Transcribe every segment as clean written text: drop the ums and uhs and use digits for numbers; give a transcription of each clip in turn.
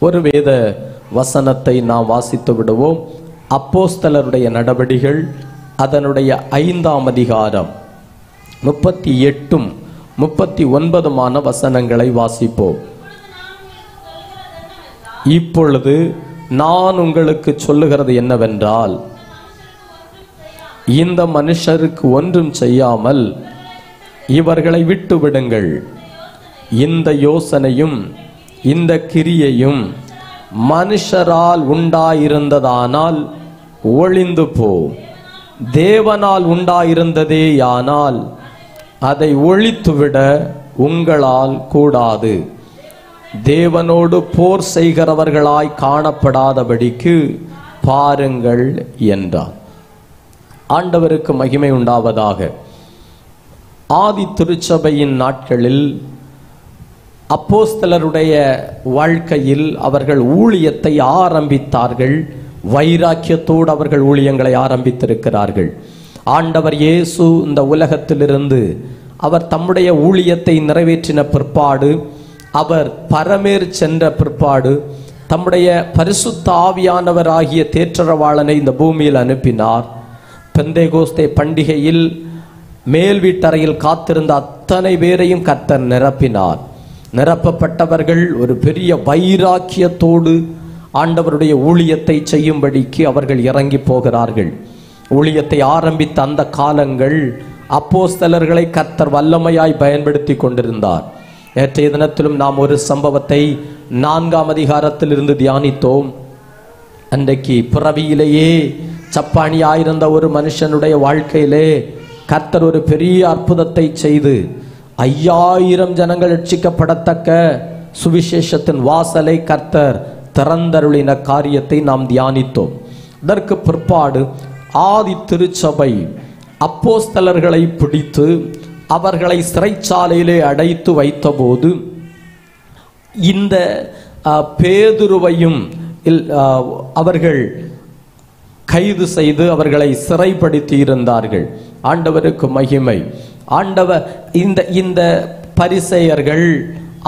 ஒரு வேத வசனத்தை நாம் வாசித்து விடுவோம். அப்போஸ்தலருடைய நடபடிகள் அதனுடைய 5ஆம் அதிகாரம் 38 39 வசனங்களை வாசிப்போம். இப்பொழுது நான் உங்களுக்கு சொல்லுகிறது என்னவென்றால், இந்த மனுஷருக்கு ஒன்றும் செய்யாமல் இவர்களை விட்டு விடுங்கள். இந்த யோசனையும் இந்த கிரியையும் மனுஷரால் உண்டாயிருந்ததானால் ஒளிந்து போ. தேவனால் உண்டாயிருந்ததேயானால் அதை ஒழித்துவிட உங்களால் கூடாது. தேவனோடு போர் செய்கிறவர்களாய் காணப்படாதபடிக்கு பாருங்கள் என்றார். ஆண்டவருக்கு மகிமை உண்டாவதாக. ஆதி திருச்சபையின் நாட்களில் அப்போஸ்தலருடைய வாழ்க்கையில் அவர்கள் ஊழியத்தை ஆரம்பித்தார்கள். வைராக்கியத்தோடு அவர்கள் ஊழியங்களை ஆரம்பித்திருக்கிறார்கள். ஆண்டவர் இயேசு இந்த உலகத்திலிருந்து அவர் தம்முடைய ஊழியத்தை நிறைவேற்றின பிற்பாடு, அவர் பரமேற் சென்ற பிற்பாடு, தம்முடைய பரிசுத்த ஆவியானவர் ஆகிய தேற்றரவாளனை இந்த பூமியில் அனுப்பினார். பெந்தேகோஸ்தே பண்டிகையில் மேல் வீட்டறையில் காத்திருந்த அத்தனை பேரையும் கர்த்தர் நிரப்பினார். நிரப்பப்பட்டவர்கள் ஒரு பெரிய வைராக்கியத்தோடு ஆண்டவருடைய ஊழியத்தை செய்யும்படிக்கு அவர்கள் இறங்கி போகிறார்கள். ஊழியத்தை ஆரம்பித்த அந்த காலங்கள் அப்போஸ்தலர்களை கர்த்தர் வல்லமையாய் பயன்படுத்தி கொண்டிருந்தார். நேற்றைய தினத்திலும் நாம் ஒரு சம்பவத்தை 4ஆம் அதிகாரத்திலிருந்து தியானித்தோம். அன்றைக்கு பிறவியிலேயே சப்பானியாயிருந்த ஒரு மனுஷனுடைய வாழ்க்கையிலே கர்த்தர் ஒரு பெரிய அற்புதத்தை செய்து 5000 ஜனங்கள் ரட்சிக்கப்படத்தக்க சுவிசேஷத்தின் வாசலை கர்த்தர் திறந்தருளின காரியத்தை நாம் தியானித்தோம். இதற்கு பிற்பாடு ஆதி திருச்சபை அப்போஸ்தலர்களை பிடித்து அவர்களை சிறைச்சாலையிலே அடைத்து வைத்தபோது இந்த பேதுருவையும் அவர்கள் கைது செய்து அவர்களை சிறைப்படுத்தி இருந்தார்கள். ஆண்டவருக்கு மகிமை. ஆண்டவர் இந்த பரிசேயர்கள்,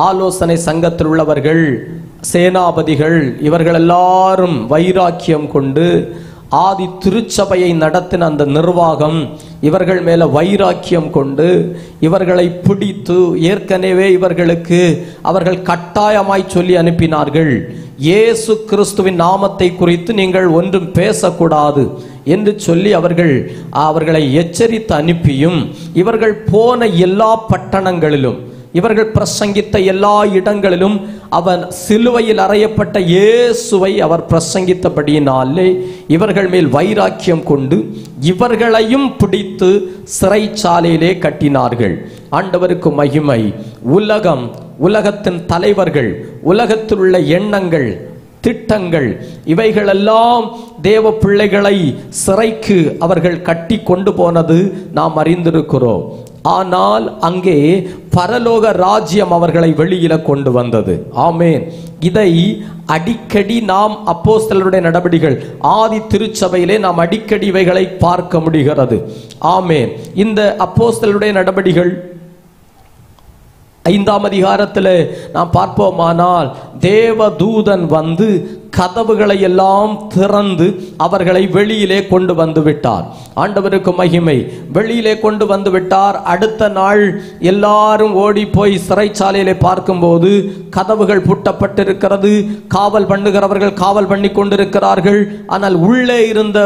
ஆலோசனை சங்கத்தில் உள்ளவர்கள், சேனாபதிகள், இவர்கள் எல்லாரும் வைராக்கியம் கொண்டு ஆதி திருச்சபையை நடத்தின அந்த நிர்வாகம் இவர்கள் மேல வைராக்கியம் கொண்டு இவர்களை பிடித்து ஏற்கனவே இவர்களுக்கு அவர்கள் கட்டாயமாய் சொல்லி அனுப்பினார்கள், இயேசு கிறிஸ்துவின் நாமத்தை குறித்து நீங்கள் ஒன்றும் பேசக்கூடாது என்று சொல்லி அவர்களை எச்சரித்து அனுப்பியும், இவர்கள் போன எல்லா பட்டணங்களிலும், இவர்கள் பிரசங்கித்த எல்லா இடங்களிலும் அவர் சிலுவையில் அறையப்பட்ட இயேசுவை அவர் பிரசங்கித்தபடியினாலே இவர்கள் மேல் வைராக்கியம் கொண்டு இவர்களையும் பிடித்து சிறைச்சாலையிலே கட்டினார்கள். ஆண்டவருக்கு மகிமை. உலகத்தின் தலைவர்கள், உலகத்தில் உள்ள எண்ணங்கள், திட்டங்கள், இவைகளெல்லாம் தேவ பிள்ளைகளை சிறைக்கு அவர்கள் கட்டி கொண்டு போனது நாம் அறிந்திருக்கிறோம். ஆனால் அங்கே பரலோக ராஜ்யம் அவர்களை வெளியில கொண்டு வந்தது. ஆமேன். இதை அடிக்கடி நாம் அப்போஸ்தலருடைய நடபடிகள் ஆதி திருச்சபையிலே நாம் அடிக்கடி இவைகளை பார்க்க முடிகிறது. ஆமேன். இந்த அப்போஸ்தலருடைய நடபடிகள் 5ஆம் அதிகாரத்தில் நாம் பார்ப்போமானால் தேவதூதன் வந்து கதவுகளை எல்லாம் திறந்து அவர்களை வெளியிலே கொண்டு வந்து விட்டார். ஆண்டவருக்கு மகிமை. வெளியிலே கொண்டு வந்து விட்டார். அடுத்த நாள் எல்லாரும் ஓடி போய் சிறைச்சாலையிலே பார்க்கும்போது கதவுகள் பூட்டப்பட்டிருக்கிறது. காவல் பண்ணுகிறவர்கள் காவல் பண்ணி கொண்டிருக்கிறார்கள். ஆனால் உள்ளே இருந்த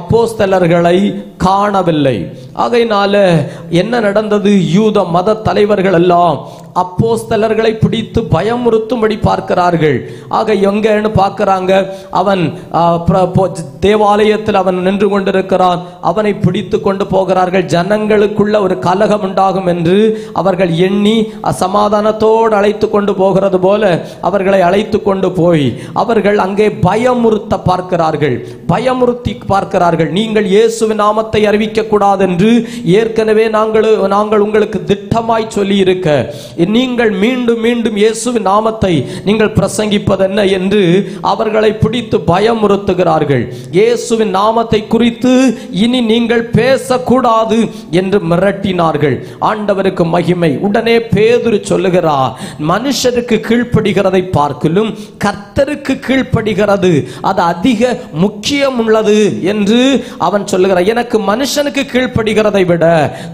அப்போஸ்தலர்களை காணவில்லை. ஆகையினால என்ன நடந்தது? யூத மத தலைவர்கள் எல்லாம் அப்போஸ்தலர்களை பிடித்து பயமுறுத்தும்படி பார்க்கிறார்கள். ஆக எங்கன்னு பார்க்கிறாங்க, அவன் தேவாலயத்தில் அவன் நின்று கொண்டிருக்கிறான், அவனை பிடித்து கொண்டு போகிறார்கள். ஜனங்களுக்குள்ள ஒரு கலகம் உண்டாகும் என்று அவர்கள் எண்ணி அசமாதானத்தோடு அழைத்து கொண்டு போகிறது போல அவர்களை அழைத்து கொண்டு போய் அவர்கள் அங்கே பயமுறுத்த பார்க்கிறார்கள். பயமுறுத்தி பார்க்கிறார்கள். நீங்கள் இயேசுவின் நாமத்தை அறிவிக்க கூடாது என்று ஏற்கனவே நாங்கள் உங்களுக்கு திட்டமாய் சொல்லி இருக்க, நீங்கள் மீண்டும் மீண்டும் இயேசுவின் நாமத்தை நீங்கள் பிரசங்கிப்பது என்ன என்று அவர்களை பிடித்து பயமுறுத்துகிறார்கள். இயேசுவின் நாமத்தை குறித்து இனி நீங்கள் பேசக்கூடாது என்று மிரட்டினார்கள். ஆண்டவருக்கு மகிமை. உடனே பேதுரு சொல்லுகிறார், மனுஷருக்கு கீழ்ப்படுகிறதை பார்க்கிலும் கர்த்தருக்கு கீழ்ப்படுகிறது அது அதிக முக்கியம் உள்ளது என்று அவன் சொல்லுகிறார். எனக்கு மனுஷனுக்கு கீழ்ப்படுகிறதை விட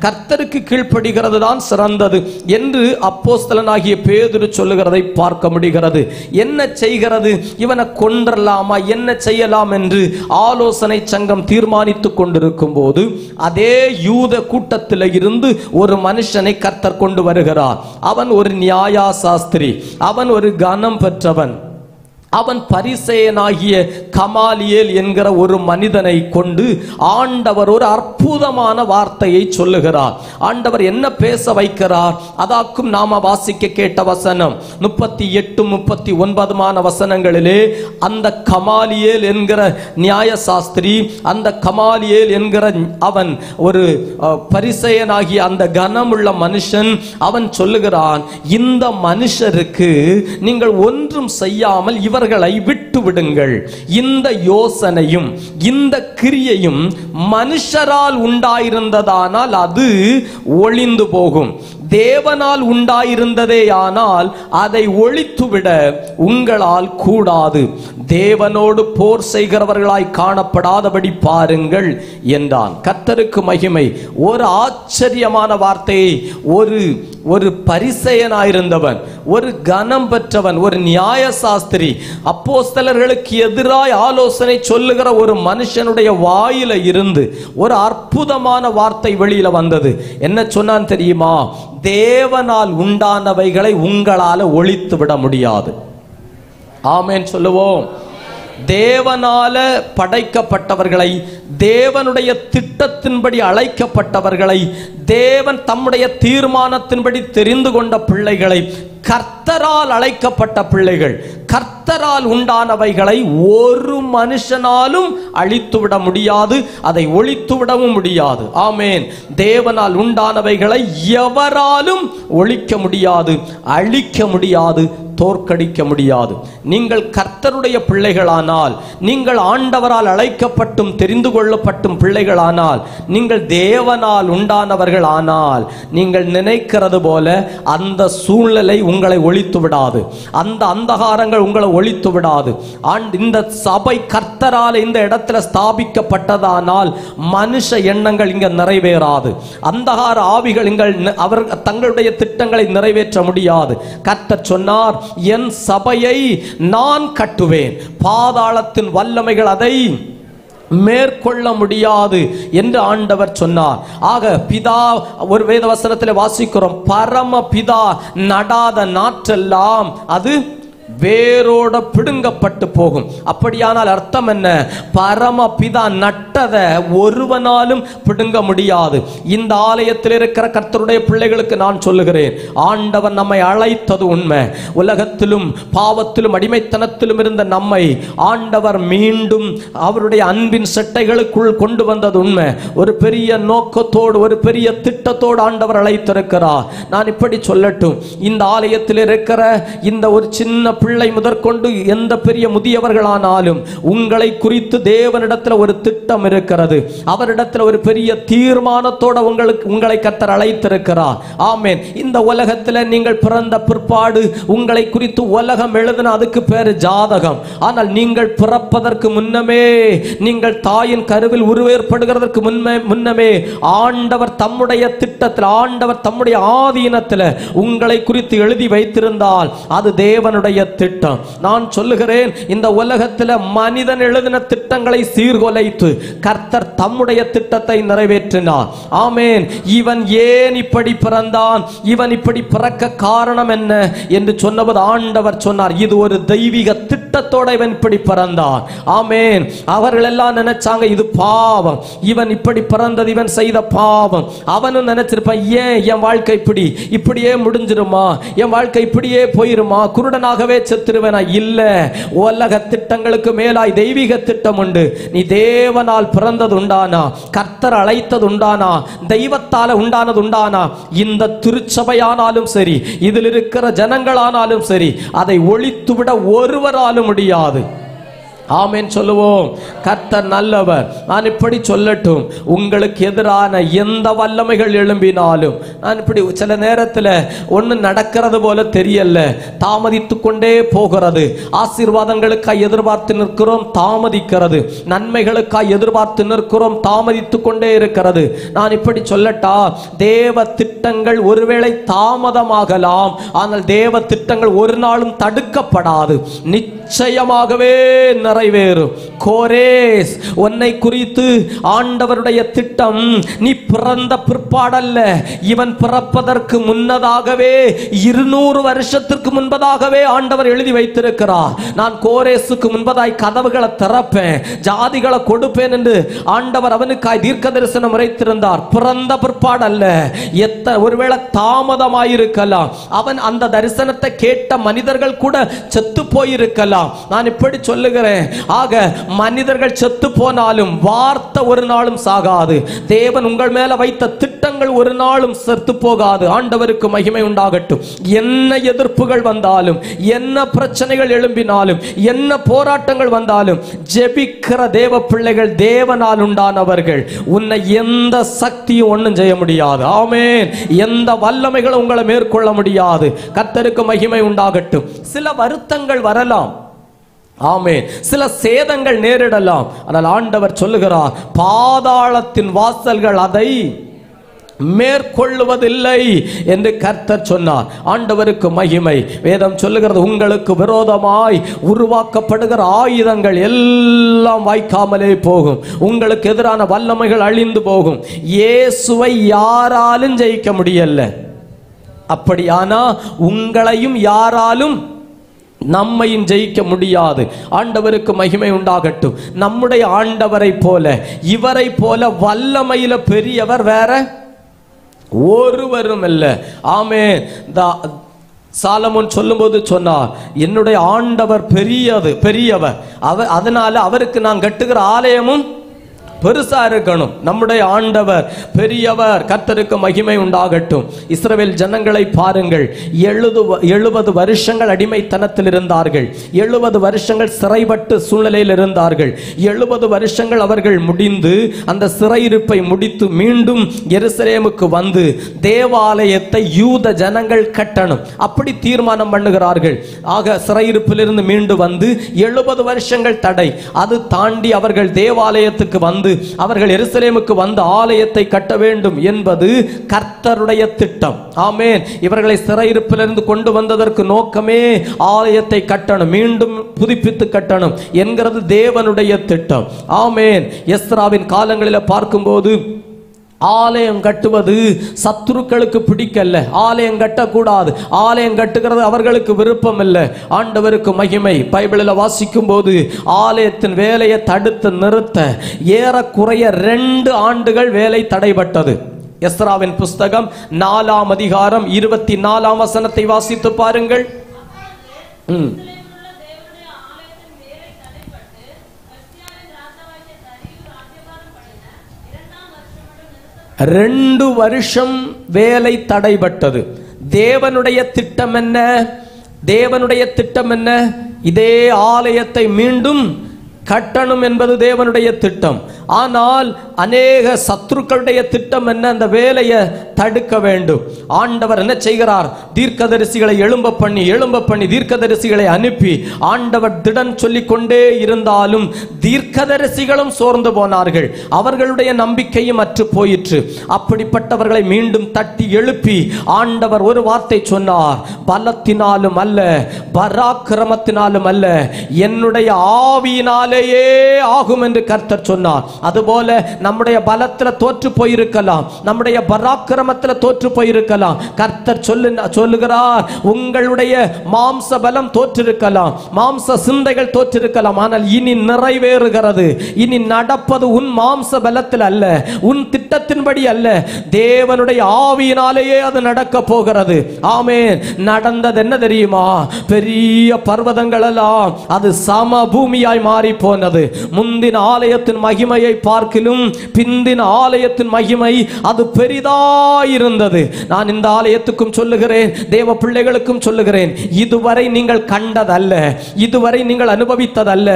கர்த்தருக்கு கீழ்ப்படுகிறது தான் சிறந்தது என்று அப்போஸ்தலனாகிய பேதுரு சொல்லுகிறதை பார்க்க முடிகிறது. என்ன செய்கிறது? இவனை கொன்றலாமா, என்ன செய்யலாம் என்று ஆலோசனை சங்கம் தீர்மானித்துக் கொண்டிருக்கும் போது அதே யூத கூட்டத்தில் இருந்து ஒரு மனுஷனை கர்த்தர் கொண்டு வருகிறார். அவன் ஒரு நியாயசாஸ்திரி, அவன் ஒரு கனம் பெற்றவன். அவன் பரிசேயனாகிய கமாலியேல் என்கிற ஒரு மனிதனை கொண்டு ஆண்டவர் ஒரு அற்புதமான வார்த்தையை சொல்லுகிறார். ஆண்டவர் என்ன பேச வைக்கிறார்? அதாக்கும் நாம வாசிக்க கேட்ட வசனம் 38, 39 வசனங்களிலே அந்த கமாலியேல் என்கிற நியாயசாஸ்திரி, அந்த கமாலியேல் என்கிற அவன் ஒரு பரிசேயனாகிய அந்த கனமுள்ள மனுஷன், அவன் சொல்லுகிறான், இந்த மனுஷருக்கு நீங்கள் ஒன்றும் செய்யாமல் இவர்களை விட்டு விடுங்கள். இந்த யோசனையும் இந்த கிரியையும் மனுஷரால் உண்டாயிருந்ததானால் அது ஒளிந்து போகும். தேவனால் உண்டாயிருந்ததேயானால் அதை ஒழித்துவிட உங்களால் கூடாது. தேவனோடு போர் செய்கிறவர்களாய் காணப்படாதபடி பாருங்கள் என்றான். கர்த்தருக்கு மகிமை. ஒரு ஆச்சரியமான வார்த்தையை ஒரு பரிசேயனாயிருந்தவன், ஒரு கனம் பெற்றவன், ஒரு நியாயசாஸ்திரி, அப்போஸ்தலர்களுக்கு எதிராய் ஆலோசனை சொல்லுகிற ஒரு மனுஷனுடைய வாயில இருந்து ஒரு அற்புதமான வார்த்தை வெளியில வந்தது. என்ன சொன்னான் தெரியுமா? தேவனால் உண்டானவைகளை உங்களால ஒழித்து விட முடியாது. ஆமென் சொல்லுவோம். தேவனால படைக்கப்பட்டவர்களை, தேவனுடைய திட்டத்தின்படி அழைக்கப்பட்டவர்களை, தேவன் தம்முடைய தீர்மானத்தின்படி தெரிந்து கொண்ட பிள்ளைகளை, கர்த்தரால் அழைக்கப்பட்ட பிள்ளைகள், கர்த்தரால் உண்டானவைகளை ஒரு மனுஷனாலும் அழித்துவிட முடியாது, அதை ஒழித்துவிடவும் முடியாது. ஆமேன். தேவனால் உண்டானவைகளை எவராலும் ஒழிக்க முடியாது, அழிக்க முடியாது, தோற்கடிக்க முடியாது. நீங்கள் கர்த்தருடைய பிள்ளைகளானால், நீங்கள் ஆண்டவரால் அழைக்கப்பட்டும் தெரிந்து கொள்ளப்பட்டும் பிள்ளைகளானால், நீங்கள் தேவனால் உண்டானவர்கள் ஆனால், நீங்கள் நினைக்கிறது போல அந்த சூழ்நிலை உங்களை ஒழித்து விடாது, அந்த அந்தகாரங்கள் உங்களை ஒழித்து விடாது. இந்த சபை கர்த்தரால் இந்த இடத்துல ஸ்தாபிக்கப்பட்டதானால் மனுஷ எண்ணங்கள் இங்க நிறைவேறாது. அந்தகார ஆவிகள் அவர் தங்களுடைய திட்டங்களை நிறைவேற்ற முடியாது. கர்த்தர் சொன்னார், என் சபையை நான் கட்டுவேன், பாதாளத்தின் வல்லமைகள் அதை மேற்கொள்ள முடியாது என்று ஆண்டவர் சொன்னார். ஆக பிதா, ஒரு வேதவசனத்தில் வாசிக்கிறோம், பரம பிதா நடாத நாற்றெல்லாம் அது வேரோட பிடுங்கப்பட்டு போகும். அப்படியானால் அர்த்தம் என்ன? பரமபிதா நட்டதை ஒருவனாலும் பிடுங்க முடியாது. இந்த ஆலயத்தில் இருக்கிற கர்த்தருடைய பிள்ளைகளுக்கு நான் சொல்லுகிறேன், ஆண்டவர் நம்மை அழைத்தது உண்மை. உலகத்திலும் பாவத்திலும் அடிமைத்தனத்திலும் இருந்த நம்மை ஆண்டவர் மீண்டும் அவருடைய அன்பின் செட்டைகளுக்குள் கொண்டு வந்தது உண்மை. ஒரு பெரிய நோக்கத்தோடு, ஒரு பெரிய திட்டத்தோடு ஆண்டவர் அழைத்திருக்கிறார். நான் இப்படி சொல்லட்டும், இந்த ஆலயத்தில் இருக்கிற இந்த ஒரு சின்ன பிள்ளை முதற்கொண்டு எந்த பெரிய முதியவர்களானாலும் உங்களை குறித்து தேவனிடத்தில் ஒரு திட்டம் இருக்கிறது. அவரிடத்தில் ஒரு பெரிய தீர்மானத்தோடு உங்களை கர்த்தர் அழைத்திருக்கிறார். ஆமென். இந்த உலகத்தில் நீங்கள் பிறந்த பிற்பாடு உங்களை குறித்து உலகம் எழுதின அதுக்கு பேரு ஜாதகம். ஆனால் நீங்கள் பிறப்பதற்கு முன்னமே, நீங்கள் தாயின் கருவில் உருவேற்படுகிறதற்கு முன்னமே ஆண்டவர் தம்முடைய திட்டத்தில், ஆண்டவர் தம்முடைய ஆதீனத்தில் உங்களை குறித்து எழுதி வைத்திருந்தால் அது தேவனுடைய திட்டம். நான் சொல்லுகிறேன், இந்த உலகத்தில் மனிதன் எழுதின திட்டங்களை சீர்குலைத்து கர்த்தர் தம்முடைய திட்டத்தை நிறைவேற்றினார். ஆமென். இவன் ஏன் இப்படி பிறந்தான், இவன் இப்படி பிறக்க காரணம் என்ன என்று சொன்னபோது ஆண்டவர் சொன்னார், இது ஒரு தெய்வீக திட்டம் திட்டத்தோட இவன் இப்படி பிறந்தான். ஆமென். அவர்கள் எல்லாம் நினைச்சாங்க இது பாவம், இவன் இப்படி பிறந்தது இவன் செய்த பாவம். அவனும் நினைச்சிருப்பான், ஏன் என் வாழ்க்கை இப்படியே முடிஞ்சிருமா, என் வாழ்க்கை இப்படியே போயிருமா, குருடனாகவே செத்துருவேனா? இல்ல, உலக திட்டங்களுக்கு மேலாய் தெய்வீக திட்டம் உண்டு. நீ தேவனால் பிறந்தது உண்டானா, கர்த்தர் அழைத்தது உண்டானா, தெய்வத்தால உண்டானது உண்டானா, இந்த திருச்சபையானாலும் சரி, இதில் இருக்கிற ஜனங்களானாலும் சரி, அதை ஒழித்துவிட ஒருவராலும் முடியாது. ஆமென் சொல்லுவோம். கர்த்தர் நல்லவர். நான் இப்படி சொல்லட்டும், உங்களுக்கு எதிரான எந்த வல்லமைகள் எழும்பினாலும், நான் இப்படி சில நேரத்தில் ஒன்று நடக்கிறது போல தெரியல, தாமதித்து கொண்டே போகிறது. ஆசீர்வாதங்களுக்காக எதிர்பார்த்து நிற்கிறோம், தாமதிக்கிறது. நன்மைகளுக்காக எதிர்பார்த்து நிற்கிறோம், தாமதித்து கொண்டே இருக்கிறது. நான் இப்படி சொல்லட்டா, தேவ திட்டங்கள் ஒருவேளை தாமதமாகலாம், ஆனால் தேவ திட்டங்கள் ஒரு நாளும் தடுக்கப்படாது, நிச்சயமாகவே நிறைவேறும். கோரேஸ், உன்னை குறித்து ஆண்டவருடைய திட்டம் நீ பிறந்த பிற்பாடல்ல, இவன் பிறப்பதற்கு முன்னதாகவே 200 வருஷத்திற்கு முன்பதாகவே ஆண்டவர் எழுதி வைத்திருக்கிறார். நான் கோரேசுக்கு முன்பதாய் கதவுகளை திறப்பேன், ஜாதிகளை கொடுப்பேன் என்று ஆண்டவர் அவனுக்காய் தீர்க்க தரிசனம் உரைத்திருந்தார். பிறந்த பிற்பாடல்ல, ஒருவேளை தாமதமாயிருக்கலாம். அவன் அந்த தரிசனத்தை கேட்ட மனிதர்கள் கூட செத்து போயிருக்கலாம். நான் இப்படி சொல்லுகிறேன், ஆக மனிதர்கள் செத்து போனாலும் வார்த்தை ஒரு நாளும் சாகாது. தேவன் உங்கள் மேல வைத்த திட்டங்கள் ஒரு நாளும் செத்து போகாது. ஆண்டவருக்கு மகிமை உண்டாகட்டும். என்ன எதிர்ப்புகள் வந்தாலும், என்ன பிரச்சனைகள் எழும்பினாலும், என்ன போராட்டங்கள் வந்தாலும், ஜெபிக்கிற தேவ பிள்ளைகள், தேவனால் உண்டானவர்கள், உன்னை எந்த சக்தியும் ஒன்றும் செய்ய முடியாது. ஆமென். எந்த வல்லமைகளும் உங்களை மேற்கொள்ள முடியாது. கர்த்தருக்கு மகிமை உண்டாகட்டும். சில வருத்தங்கள் வரலாம், ஆமென், சில சேதங்கள் நேரிடலாம், ஆனால் ஆண்டவர் சொல்லுகிறார், பாதாளத்தின் வாசல்கள் அதை மேற்கொள்ளுவதில்லை என்று கர்த்தர் சொன்னார். ஆண்டவருக்கு மகிமை. வேதம் சொல்லுகிறது, உங்களுக்கு விரோதமாய் உருவாக்கப்படுகிற ஆயுதங்கள் எல்லாம் வாய்க்காமலே போகும், உங்களுக்கு எதிரான வல்லமைகள் அழிந்து போகும். இயேசுவை யாராலும் ஜெயிக்க முடியல. அப்படியானா உங்களையும் யாராலும் நம்மையும் ஜெயிக்க முடியாது. ஆண்டவருக்கு மகிமை உண்டாகட்டும். நம்முடைய ஆண்டவரை போல, இவரை போல வல்லமையில பெரியவர் வேற ஒருவரும் இல்லை. ஆமென். சாலமோன் சொல்லும்போது சொன்னார், என்னுடைய ஆண்டவர் பெரியவர், அதனால அவருக்கு நான் கட்டுகிற ஆலயமும் பெருசா இருக்கணும். நம்முடைய ஆண்டவர் பெரியவர். கர்த்தருக்கு மகிமை உண்டாகட்டும். இஸ்ரவேல் ஜனங்களை பாருங்கள், 70 வருஷங்கள் அடிமைத்தனத்தில் இருந்தார்கள், 70 வருஷங்கள் சிறைப்பட்டு சூழ்நிலையில் இருந்தார்கள். 70 வருஷங்கள் அவர்கள் முடிந்து, அந்த சிறையிருப்பை முடித்து மீண்டும் எருசலேமுக்கு வந்து தேவாலயத்தை யூத ஜனங்கள் கட்டணும் அப்படி தீர்மானம் பண்ணுகிறார்கள். ஆக சிறையிருப்பிலிருந்து மீண்டு வந்து 70 வருஷங்கள் தடை, அது தாண்டி அவர்கள் தேவாலயத்துக்கு வந்து அவர்கள் எருசலேமுக்கு வந்து ஆலயத்தை கட்ட வேண்டும் என்பது கர்த்தருடைய திட்டம். ஆமென். இவர்களை சிறையிருப்பிலிருந்து கொண்டு வந்ததற்கு நோக்கமே ஆலயத்தை கட்டணும், மீண்டும் புதுப்பித்து கட்டணும் என்கிறது தேவனுடைய திட்டம். ஆமென். எஸ்ராவின் காலங்களில் பார்க்கும்போது ஆலயம் கட்டுவது சத்துருக்களுக்கு பிடிக்கல, ஆலயம் கட்டக்கூடாது, ஆலயம் கட்டுகிறது அவர்களுக்கு விருப்பம் இல்லை. ஆண்டவருக்கு மகிமை. பைபிளில் வாசிக்கும் போது ஆலயத்தின் வேலையை தடுத்து நிறுத்த ஏறக்குறைய 2 ஆண்டுகள் வேலை தடைபட்டது. எஸ்ராவின் புஸ்தகம் 4ஆம் அதிகாரம் 24ஆம் வசனத்தை வாசித்து பாருங்கள். 2 வருஷம் வேலை தடைபட்டது. தேவனுடைய திட்டம் என்ன? தேவனுடைய திட்டம் என்ன? இதே ஆலயத்தை மீண்டும் கட்டணும் என்பது தேவனுடைய திட்டம். ஆனால் அநேக சத்துருக்களுடைய திட்டம் என்ன? அந்த வேலையை தடுக்க வேண்டும். ஆண்டவர் என்ன செய்கிறார்? தீர்க்கதரிசிகளை எழும்ப பண்ணி தீர்க்கதரிசிகளை அனுப்பி ஆண்டவர் திடன் சொல்லிக் கொண்டே இருந்தாலும் தீர்க்கதரிசிகளும் சோர்ந்து போனார்கள், அவர்களுடைய நம்பிக்கையும் அற்று போயிற்று. அப்படிப்பட்டவர்களை மீண்டும் தட்டி எழுப்பி ஆண்டவர் ஒரு வார்த்தை சொன்னார், பலத்தினாலும் அல்ல, பராக்கிரமத்தினாலும் அல்ல, என்னுடைய ஆவியினாலேயே ஆகும் என்று கர்த்தர் சொன்னார். அதுபோல நம்முடைய பலத்துல தோற்று போயிருக்கலாம், நம்முடைய பராக்கிரமத்துல தோற்று போயிருக்கலாம். கர்த்தர் சொல்லுகிறார், உங்களுடைய மாம்ச பலம் தோற்றிருக்கலாம், மாம்ச சிந்தைகள் தோற்றிருக்கலாம், ஆனால் இனி நிறைவேறுகிறது. இனி நடப்பது உன் மாம்ச பலத்தில் அல்ல, உன் திட்டத்தின்படி அல்ல, தேவனுடைய ஆவியினாலேயே அது நடக்க போகிறது. ஆமென். நடந்தது என்ன தெரியுமா? பெரிய பர்வதங்கள் எல்லாம் அது சம பூமியாய் மாறி போனது. முந்தின ஆலயத்தின் மகிமையை பார்க்கிலும் பிந்தின ஆலயத்தின் மகிமை அது பெரிதாயிருந்தது. நான் இந்த ஆலயத்துக்கும் சொல்லுகிறேன், தேவ பிள்ளைகளுக்கும் சொல்லுகிறேன், இதுவரை நீங்கள் கண்டதல்ல, இதுவரை நீங்கள் அனுபவித்ததல்ல,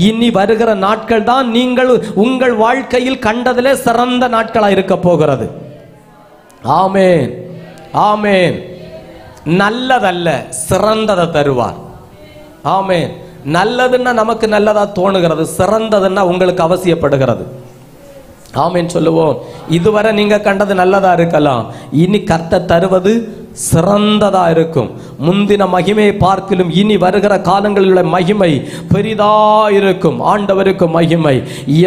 இனி வருகிற நாட்கள் தான் நீங்கள் உங்கள் வாழ்க்கையில் கண்டதிலே சிறந்த நாட்களாக இருக்க போகிறது. ஆமென், ஆமென். நல்லதல்ல, சிறந்ததை தருவார். ஆமென். நல்லதுன்னா நமக்கு நல்லதா தோணுகிறது, சிறந்ததுன்னா உங்களுக்கு அவசியப்படுகிறது. ஆமென் சொல்லுவோம். இதுவரை நீங்க கண்டது நல்லதா இருக்கலாம், இனி கர்த்தர் தருவது சிறந்ததா இருக்கும். முந்தின மகிமையை பார்க்கிலும் இனி வருகிற காலங்களில் மகிமை பெரிதாயிருக்கும். ஆண்டவருக்கு மகிமை.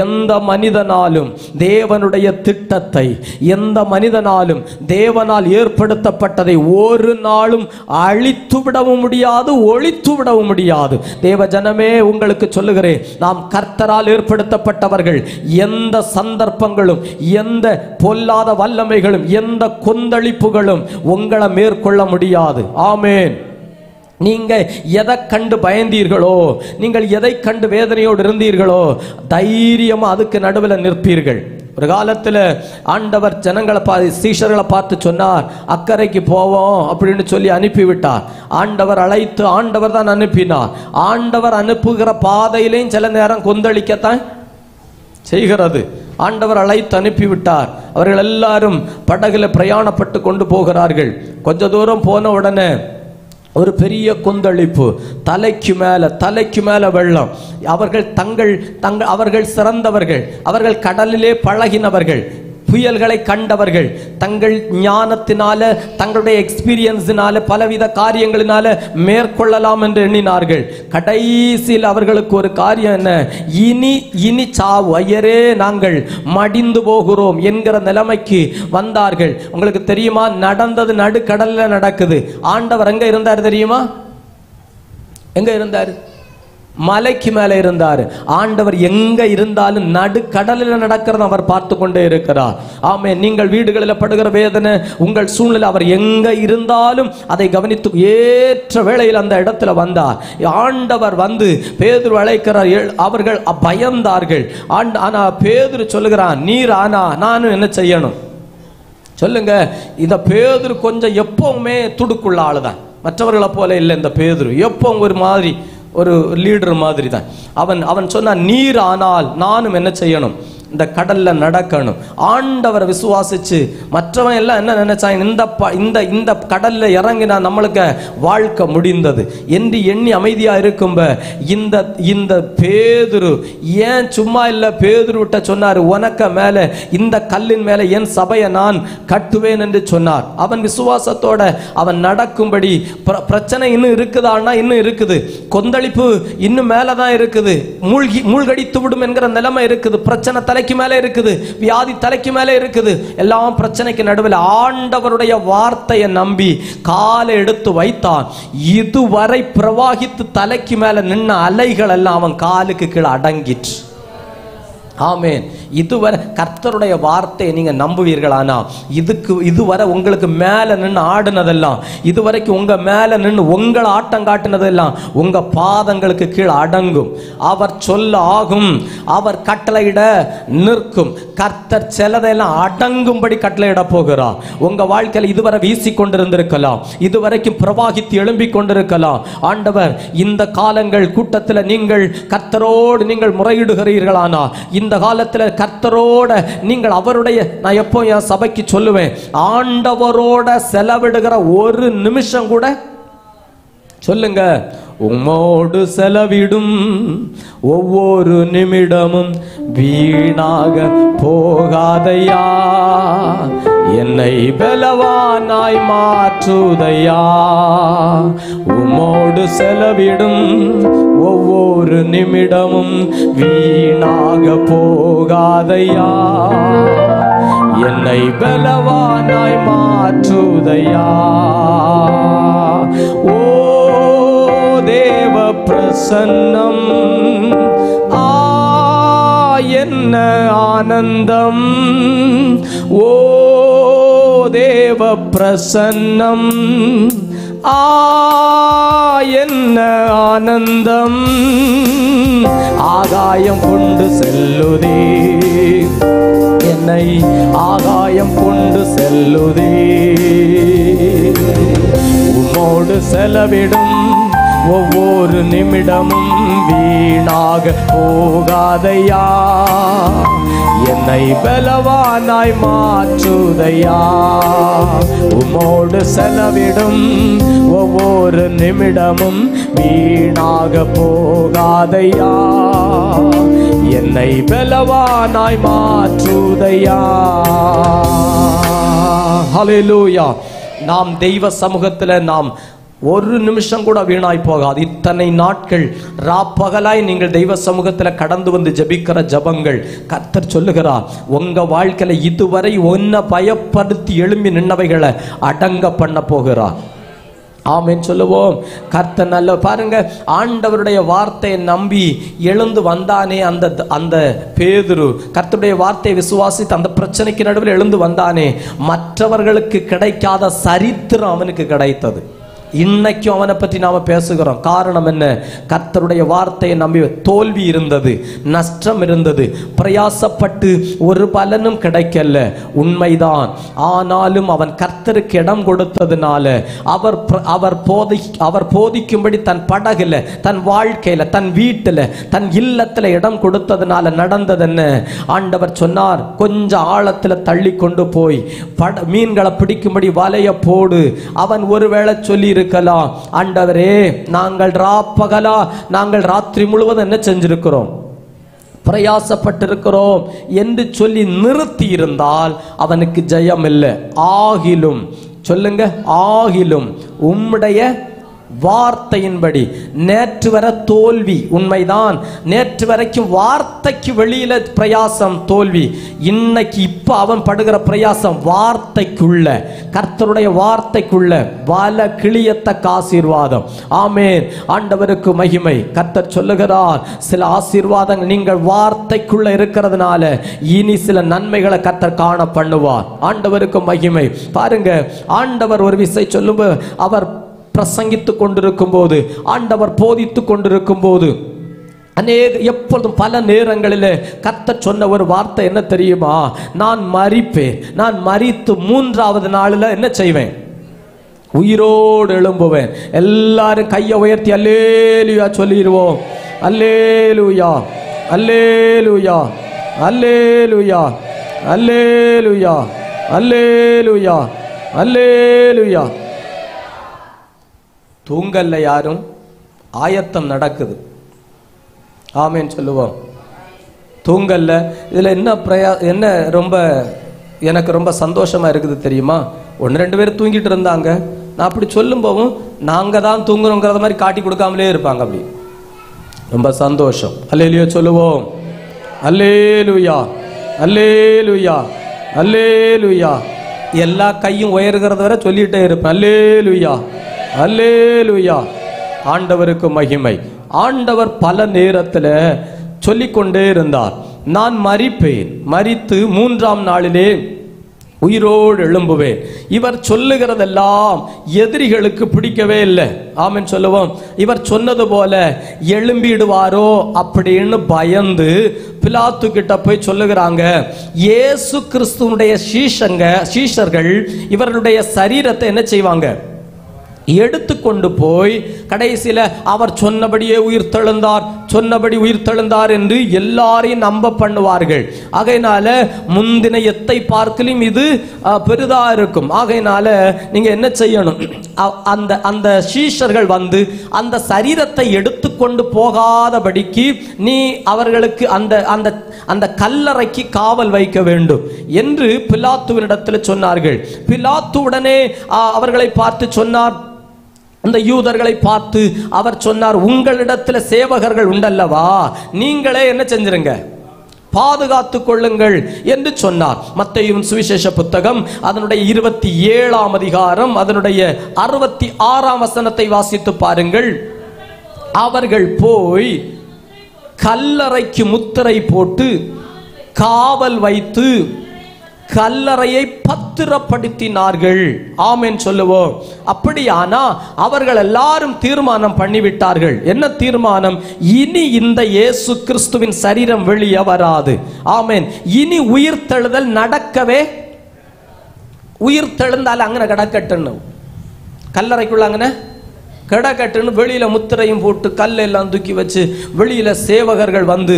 எந்த மனிதனாலும் தேவனுடைய திட்டத்தை, எந்த மனிதனாலும் தேவனால் ஏற்படுத்தப்பட்டதை ஒரு நாளும் அழித்து விடவும் முடியாது, ஒழித்து விடவும் முடியாது. தேவ ஜனமே, உங்களுக்கு சொல்லுகிறேன், நாம் கர்த்தரால் ஏற்படுத்தப்பட்டவர்கள். எந்த சந்தர்ப்பங்களும், எந்த பொல்லாத வல்லமைகளும், எந்த கொந்தளிப்புகளும் உங்களை மேற்கொள்ள முடியாது. ஆமென். நீங்க எதை கண்டு பயந்தீர்களோ, நீங்கள் எதை கண்டு வேதனையோடு இருந்தீர்களோ, தைரியமா அதுக்கு நடுவில் நிற்பீர்கள். ஒரு காலத்தில் ஆண்டவர் ஜனங்களை சீஷர்களை பார்த்து சொன்னார், அக்கறைக்கு போவோம் அப்படின்னு சொல்லி அனுப்பிவிட்டார். ஆண்டவர் அழைத்து, ஆண்டவர் தான் அனுப்பினார். ஆண்டவர் அனுப்புகிற பாதையிலையும் சில நேரம் கொந்தளிக்கத்தான் செய்கிறது. ஆண்டவர் அழைத்து அனுப்பிவிட்டார். அவர்கள் எல்லாரும் படகுல பிரயாணப்பட்டு கொண்டு போகிறார்கள். கொஞ்ச தூரம் போன உடனே ஒரு பெரிய கொந்தளிப்பு, தலைக்கு மேல வெள்ளம். அவர்கள் சிறந்தவர்கள், அவர்கள் கடலிலே பழகினவர்கள், புயல்களை கண்டவர்கள், தங்கள் ஞானத்தினால, தங்களுடைய எக்ஸ்பீரியன்ஸினால, பலவித காரியங்களினால மேற்கொள்ளலாம் என்று எண்ணினார்கள். கடைசியில் அவர்களுக்கு ஒரு காரியம் என்ன? இனி சாவு, ஐயரே நாங்கள் மடிந்து போகிறோம் என்கிற நிலைமைக்கு வந்தார்கள். உங்களுக்கு தெரியுமா, நடந்தது நடுக்கடல்ல நடக்குது. ஆண்டவர் எங்க இருந்தார் தெரியுமா? எங்க இருந்தார்? மலைக்கு மேலே இருந்தார். ஆண்டவர் எங்க இருந்தாலும் நடுக்கடலில் நடக்கிறத அவர் பார்த்து கொண்டே இருக்கிறார். ஆமென். நீங்கள் வீடுகளில் படுகிற வேதனை, உங்கள் சூழ்நிலை, அவர் எங்க இருந்தாலும் அதை கவனித்து ஏற்ற வேளையில் அந்த இடத்துல வந்தார். ஆண்டவர் வந்து பேதுரு அழைக்கிறார். அவர்கள் பயந்தார்கள். ஆனா பேதுரு சொல்லுகிறான், நீர் ஆனா நானும் என்ன செய்யணும் சொல்லுங்க. இந்த பேதுரு கொஞ்சம் எப்பவுமே துடுக்குள்ள ஆளுதான், மற்றவர்களை போல இல்லை. இந்த பேதுரு எப்பவும் ஒரு மாதிரி, ஒரு லீடர் மாதிரி தான். அவன் சொன்னான், நீர் ஆனால் நானும் என்ன செய்யணும்? இந்த கடல்ல நடக்கணும். ஆண்டவரை விசுவாசிச்சு மற்றவன் எல்லாம் என்ன நினைச்சாங்க? இந்த கடல்ல இறங்கினா நம்மளுக்கு வாழ்க்கை முடிந்தது என்று எண்ணி அமைதியா இருக்கும். இந்த பேதுரு ஏன் சும்மா இல்ல, பேதுரு விட்ட சொன்னார், உனக்க மேல இந்த கல்லின் மேல என் சபையை நான் கட்டுவேன் என்று சொன்னார். அவன் விசுவாசத்தோட அவன் நடக்கும்படி. பிரச்சனை இன்னும் இருக்குதான்னா இன்னும் இருக்குது, கொந்தளிப்பு இன்னும் மேலதான் இருக்குது, மூழ்கடித்து விடும் என்கிற நிலைமை இருக்குது, பிரச்சனை தலைக்கு மேலே இருக்குது, வியாதி தலைக்கு மேலே இருக்குது. எல்லாம் பிரச்சனைக்கு நடுவில் ஆண்டவருடைய வார்த்தையை நம்பி காலை எடுத்து வைத்தான். இதுவரை பிரவாகித்து தலைக்கு மேல நின்ன அலைகள் எல்லாம் அவன் காலுக்கு கீழே அடங்கிற்று. ஆமென். இதுவரை கர்த்தருடைய வார்த்தையை நீங்க நம்புவீர்களானா, இதுவரை உங்களுக்கு மேல நின்று ஆடுனதெல்லாம், இதுவரைக்கும் உங்க மேல நின்று உங்களை ஆட்டம் காட்டினதெல்லாம் உங்க பாதங்களுக்கு கீழே அடங்கும். அவர் சொல்ல ஆகும், அவர் கட்டளையிட நிற்கும். கர்த்தர் சிலதெல்லாம் அடங்கும்படி கட்டளையிட போகிறார். உங்க வாழ்க்கையில் இதுவரை வீசி கொண்டிருந்திருக்கலாம், இதுவரைக்கும் பிரவாகித்து எழும்பிக் கொண்டிருக்கலாம். ஆண்டவர் இந்த காலங்கள் கூட்டத்தில் நீங்கள் கர்த்தரோடு நீங்கள் முறையிடுகிறீர்களானா, இந்த காலத்தில் கர்த்தரோட நீங்கள் அவருடைய, நான் எப்போ என் சபைக்கு சொல்லுவேன், ஆண்டவரோட செலவிடுகிற ஒரு நிமிஷம் கூட சொல்லுங்க, உம்மோடு செலவிடும் ஒவ்வொரு நிமிடமும் வீணாக போகாதையா. என்னை பலவானாய் மாற்றுதையா. உம்மோடு செலவிடும் ஒவ்வொரு நிமிடமும் வீணாக போகாதையா. என்னை பலவானாய் மாற்றுதையா. ஓ தேவ பிரசன்னம் என்ன ஆனந்தம். ஓ தேவ பிரசன்னம் என்ன ஆனந்தம். ஆகாயம் கொண்டு செல்லுதே, என்னை ஆகாயம் கொண்டு செல்லுதே. உம்மோடு செலவிடும் ஒவ்வொரு நிமிடமும் வீணாக போகாதையா. என்னை பலவானாய் மாற்றுதையா. உம்மோடு செலவிடும் ஒவ்வொரு நிமிடமும் வீணாக போகாதையா. என்னை பலவானாய் மாற்றுதையா. ஹல்லேலூயா. நாம் தெய்வ சமூகத்தில் நாம் ஒரு நிமிஷம் கூட வீணாய் போகாது. இத்தனை நாட்கள் ராப்பகலாய் நீங்கள் தெய்வ சமூகத்தில் கடந்து வந்து ஜெபிக்கிற ஜபங்கள் கர்த்தர் சொல்லுகிறார், உங்க வாழ்க்கையில இதுவரை ஒன்ன பயப்படுத்தி எழும்பி நின்னவைகளை அடங்க பண்ண போகிறார். ஆமென் சொல்லுவோம். கர்த்தர் நல்ல பாருங்க, ஆண்டவருடைய வார்த்தையை நம்பி எழுந்து வந்தானே அந்த பேதுரு, கர்த்தருடைய வார்த்தையை விசுவாசித்து அந்த பிரச்சனைக்கு நடுவில் எழுந்து வந்தானே, மற்றவர்களுக்கு கிடைக்காத சரித்திரம் அவனுக்கு கிடைத்தது. இன்னைக்கும் அவனை பற்றி நாம பேசுகிறோம். காரணம் என்ன? கர்த்தருடைய வார்த்தையை நம்பி தோல்வி இருந்தது, நஷ்டம் இருந்தது, பிரயாசப்பட்டு ஒரு பலனும் கிடைக்கல, உண்மைதான். ஆனாலும் அவன் கர்த்தருக்கு இடம் கொடுத்ததுனால அவர் போதிக்கும்படி தன் படகுல, தன் வாழ்க்கையில, தன் வீட்டுல, தன் இல்லத்துல இடம் கொடுத்ததுனால நடந்தது என்ன? ஆண்டவர் சொன்னார், கொஞ்சம் ஆழத்துல தள்ளி கொண்டு போய் மீன்களை பிடிக்கும்படி வலைய போடு. அவன் ஒருவேளை சொல்லி இருக்கலாம், ஆண்டவரே நாங்கள் ராப்பகலா, நாங்கள் ராத்திரி முழுவதும் என்ன செஞ்சிருக்கிறோம், பிரயாசப்பட்டிருக்கிறோம் என்று சொல்லி நிறுத்தி இருந்தால் அவனுக்கு ஜெயம் இல்லை. ஆகிலும் சொல்லுங்க, ஆகிலும் உம்முடைய வார்த்தையின்படி, நேற்று வர தோல்வி உண்மைதான், நேற்று வரைக்கும் வார்த்தைக்கு வெளியில பிரயாசம் தோல்வி, இன்னைக்கு இப்ப அவன் படுகிற பிரயாசம் வார்த்தைக்குள்ள, கர்த்தருடைய வார்த்தைக்குள்ள வல கிளியத்தக்க ஆசீர்வாதம். ஆமென். ஆண்டவருக்கு மகிமை. கர்த்தர் சொல்லுகிறார், சில ஆசீர்வாதங்கள் நீங்கள் வார்த்தைக்குள்ள இருக்கிறதுனால இனி சில நன்மைகளை கர்த்தர் காண பண்ணுவார். ஆண்டவருக்கு மகிமை. பாருங்க, ஆண்டவர் ஒரு விஷயம் சொல்லும்போது, அவர் பிரசங்கித்துக் கொண்டிருக்கும் போது, ஆண்டவர் போதித்துக் கொண்டிருக்கும் போது, எப்பொழுதும் பல நேரங்களில் கர்த்தர் சொன்ன ஒரு வார்த்தை என்ன தெரியுமா? நான் மரிப்பேன், நான் மரித்து மூன்றாவது நாளில் என்ன செய்வேன்? உயிரோடு எழும்புவேன். எல்லாரும் கையை உயர்த்தி அல்லேலூயா சொல்லிடுவோம். அல்லேலூயா, அல்லேலூயா, அல்லேலூயா, அல்லேலூயா, அல்லேலூயா, அல்லேலூயா. தூங்கல்ல யாரும், ஆயத்தம் நடக்குது. ஆமென் சொல்லுவோம். தூங்கல்ல. இதுல என்ன ரொம்ப எனக்கு ரொம்ப சந்தோஷமா இருக்குது தெரியுமா? 1-2 பேர் தூங்கிட்டு இருந்தாங்க. நான் அப்படி சொல்லும் போதும் நாங்க தான் தூங்குறோங்கிறத மாதிரி காட்டி கொடுக்காமலே இருப்பாங்க. அப்படி ரொம்ப சந்தோஷம். அல்லேலூயா சொல்லுவோம். அல்லேலூயா, அல்லேலூயா, அல்லேலூயா. எல்லா கையும் உயர்கிறத வரை சொல்லிட்டே இருப்பேன். அல்லேலூயா, அல்லேலூயா. ஆண்டவருக்கு மகிமை. ஆண்டவர் பல நேரத்தில் சொல்லிக்கொண்டே இருந்தார், நான் மரிப்பேன், மரித்து மூன்றாம் நாளிலே உயிரோடு எழும்புவேன். இவர் சொல்லுகிறதெல்லாம் எதிரிகளுக்கு பிடிக்கவே இல்லை. ஆமென் சொல்லுவோம். இவர் சொன்னது போல எழும்பிடுவாரோ அப்படின்னு பயந்து பிலாத்து கிட்ட போய் சொல்லுகிறாங்க, இயேசு கிறிஸ்துவுடைய சீஷர்கள் இவர்களுடைய சரீரத்தை என்ன செய்வாங்க? எடுத்துக்கொண்டு போய் கடைசியில் அவர் சொன்னபடியே உயிர் தெழுந்தார், சொன்னபடி உயிர்த்தெழுந்தார் என்று எல்லாரையும் நம்ப பண்ணுவார்கள். ஆகையினால முந்தின எத்தை பார்க்கலும் இது பெரிதா இருக்கும். ஆகையினால நீங்க என்ன செய்யணும், அந்த சீஷர்கள் வந்து அந்த சரீரத்தை எடுத்துக்கொண்டு போகாதபடிக்கு நீ அவர்களுக்கு அந்த கல்லறைக்கு காவல் வைக்க வேண்டும் என்று பிலாத்துவினிடத்தில் சொன்னார்கள். பிலாத்து உடனே அவர்களை பார்த்து சொன்னார், அந்த யூதர்களை பார்த்து அவர் சொன்னார், உங்களிடத்தில் சேவகர்கள் உண்டல்லவா, நீங்களே என்ன செஞ்சிருங்க, பாதுகாத்துக் கொள்ளுங்கள் என்று சொன்னார். மத்தேயுவின் சுவிசேஷ புத்தகம் அதனுடைய 27ஆம் அதிகாரம் அதனுடைய 66ஆம் வசனத்தை வாசித்து பாருங்கள். அவர்கள் போய் கல்லறைக்கு முத்திரை போட்டு காவல் வைத்து கல்லறையை பத்திரப்படுத்தினார்கள். ஆமென் சொல்லுவோம். அப்படியானா அவர்கள் எல்லாரும் தீர்மானம் பண்ணிவிட்டார்கள். என்ன தீர்மானம்? இனி இந்த இயேசு கிறிஸ்துவின் சரீரம் வெளியே வராது. ஆமென். இனி உயிர்த்தெழுதல் நடக்கவே, உயிர்த்தெழுந்தால் அங்கே கிடக்கட்டுன்னு, கல்லறைக்குள்ள அங்கே கிடக்கட்டுன்னு வெளியில முத்திரையும் போட்டு கல்லெல்லாம் தூக்கி வச்சு வெளியில சேவகர்கள் வந்து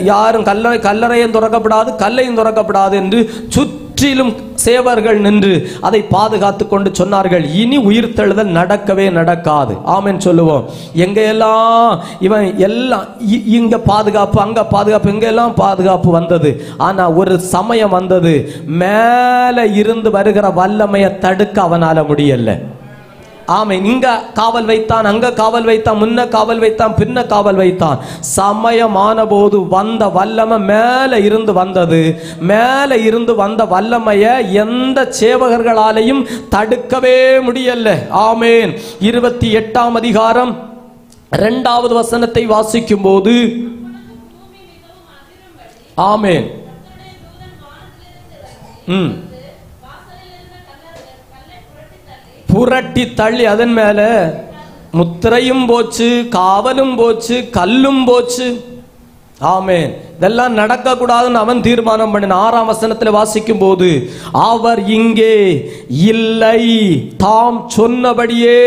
யாரும் கல்லறையும் திறக்கப்படாது கல்லையும் திறக்கப்படாது என்று சுற்றிலும் சேவர்கள் நின்று அதை பாதுகாத்து கொண்டு சொன்னார்கள், இனி உயிர்த்தெழுதல் நடக்கவே நடக்காது. ஆமென் சொல்லுவோம். எங்கெல்லாம் இவன் எல்லாம் இங்க பாதுகாப்பு அங்க பாதுகாப்பு எங்கெல்லாம் பாதுகாப்பு வந்தது. ஆனா ஒரு சமயம் வந்தது, மேல இருந்து வருகிற வல்லமையை தடுக்க அவனால முடியல. ஆமென். இங்க காவல் வைத்தான், அங்க காவல் வைத்தான், முன்ன காவல் வைத்தான், பின்ன காவல் வைத்தான். சமயமான போது வந்த வல்லமை மேல இருந்து வந்தது. மேல இருந்து வந்த வல்லமைய எந்த சேவகர்களாலையும் தடுக்கவே முடியல. ஆமென். 28ஆம் அதிகாரம் 2வது வசனத்தை வாசிக்கும் போது, ஆமென், புரட்டி தள்ளி அதன் மேல முத்திரையும் போச்சு, காவலும் போச்சு, கல்லும் போச்சு. ஆமென். இதெல்லாம் நடக்க கூடாதுன்னு அவன் தீர்மானம் பண்ணின. 6ஆம் வசனத்தில் வாசிக்கும் போது, அவர் இங்கே இல்லை, தாம் சொன்னபடியே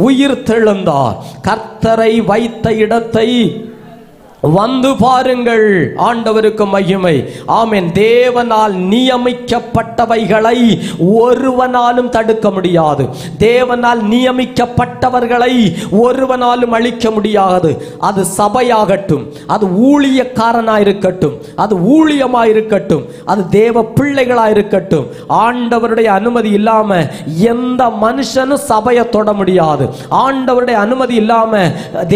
உயிர்த்தெழுந்தார், கர்த்தரை வைத்த இடத்தை வந்து பாருங்கள். ஆண்டவருக்கு மகிமை. ஆமென். தேவனால் நியமிக்கப்பட்டவைகளை ஒருவனாலும் தடுக்க முடியாது. தேவனால் நியமிக்கப்பட்டவர்களை ஒருவனாலும் அழிக்க முடியாது. அது சபையாகட்டும், அது ஊழியக்காரனாயிருக்கட்டும், அது ஊழியமாயிருக்கட்டும், அது தேவ பிள்ளைகளாயிருக்கட்டும், ஆண்டவருடைய அனுமதி இல்லாம எந்த மனுஷனும் சபையை தொட முடியாது. ஆண்டவருடைய அனுமதி இல்லாம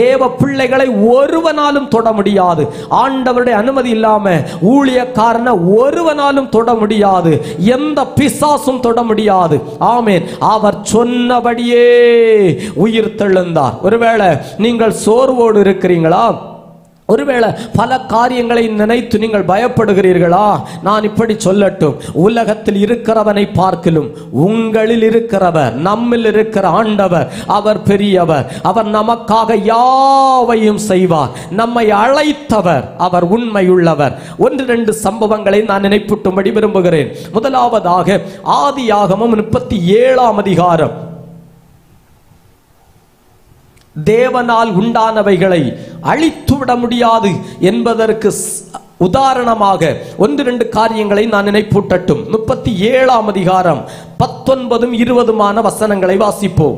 தேவ பிள்ளைகளை ஒருவனாலும் தொட முடியாது. ஆண்டவருடைய அனுமதி இல்லாம ஊழியக்காரனை ஒருவனாலும் தொட முடியாது. எந்த பிசாசும் தொட முடியாது. ஆமென். அவர் சொன்னபடியே உயிர்த்தெழுந்தார். ஒருவேளை நீங்கள் சோர்வோடு இருக்கிறீங்களா? ஒருவேளை பல காரியங்களை நினைத்து நீங்கள் பயப்படுகிறீர்களா? நான் இப்படி சொல்லட்டும், உலகத்தில் இருக்கிறவனை பார்க்கிலும் உங்களில் இருக்கிறவர், நம்மில் இருக்கிற ஆண்டவர், அவர் பெரியவர். அவர் நமக்காக யாவையும் செய்வார். நம்மை அழைத்தவர், அவர் உண்மையுள்ளவர். 1-2 சம்பவங்களை நான் நினைப்பூட்டும்படி விரும்புகிறேன். முதலாவதாக ஆதியாகமம் 37ஆம் அதிகாரம். தேவனால் உண்டானவைகளை அழித்துவிட முடியாது என்பதற்கு உதாரணமாக 1-2 காரியங்களை நான் நினைப்பூட்டட்டும். 37ஆம் அதிகாரம் 19-20 வசனங்களை வாசிப்போம்.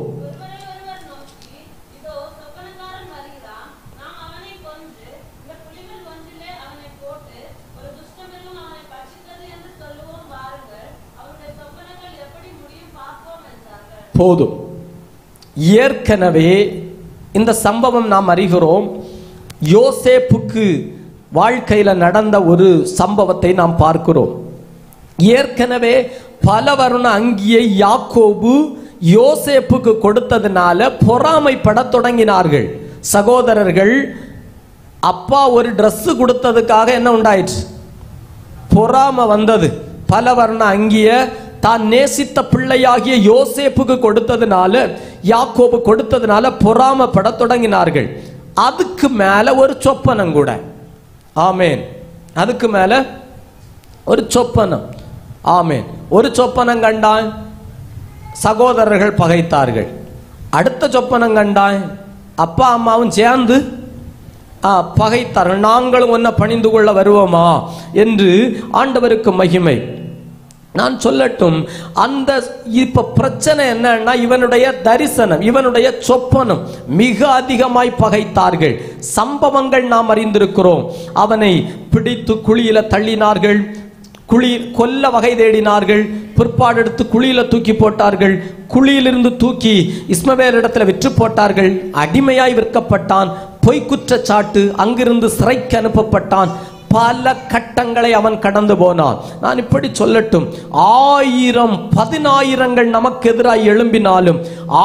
போதும். ஏற்கனவே இந்த சம்பவம் நாம் அறிகிறோம். யோசேப்புக்கு வாழ்க்கையில நடந்த ஒரு சம்பவத்தை நாம் பார்க்கிறோம். ஏற்கனவே பல வருண அங்கியை யாக்கோபு யோசேப்புக்கு கொடுத்ததுனால பொறாமைப்பட தொடங்கினார்கள். சகோதரர்கள், அப்பா ஒரு Dress கொடுத்ததுக்காக என்ன உண்டாயிற்று? பொறாமை வந்தது. பல வர்ண அங்கிய தான் நேசித்த பிள்ளையாகிய யோசேப்புக்கு கொடுத்ததுனால, யாக்கோபு கொடுத்ததுனால பொறாமைப்பட தொடங்கினார்கள். அதுக்கு மேல ஒரு சொப்பனம் கூட. ஆமேன். அதுக்கு மேல ஒரு சொப்பனம். ஆமேன். ஒரு சொப்பனம் கண்டான், சகோதரர்கள் பகைத்தார்கள். அடுத்த சொப்பனம் கண்டான், அப்பா அம்மாவும் சேர்ந்து பகைத்தார்கள். நாங்களும் ஒன்ன பணிந்து கொள்ள வருவோமா என்று. ஆண்டவருக்கு மகிமை. நான் சொல்லட்டும், அந்த இப்ப பிரச்சனை என்னன்னா, இவனுடைய தரிசனம், இவனுடைய சொப்பனம் மிக அதிகமாய் பகைத்தார்கள். சம்பவங்கள் நாம் அறிந்திருக்கிறோம். அவனை பிடித்து குழியில தள்ளினார்கள், கொல்ல வகை தேடினார்கள், பிற்பாடு எடுத்து குழியில தூக்கி போட்டார்கள், குழியிலிருந்து தூக்கி இஸ்மவேல் இடத்துல விற்று போட்டார்கள், அடிமையாய் விற்கப்பட்டான், பொய்க்குற்றச்சாட்டு, அங்கிருந்து சிறைக்கு அனுப்பப்பட்டான். பல கட்டங்களை அவன் கடந்து போனான். நான் இப்படி சொல்லட்டும், 1000 10,000 நமக்கு எதிராக எழும்பினாலும்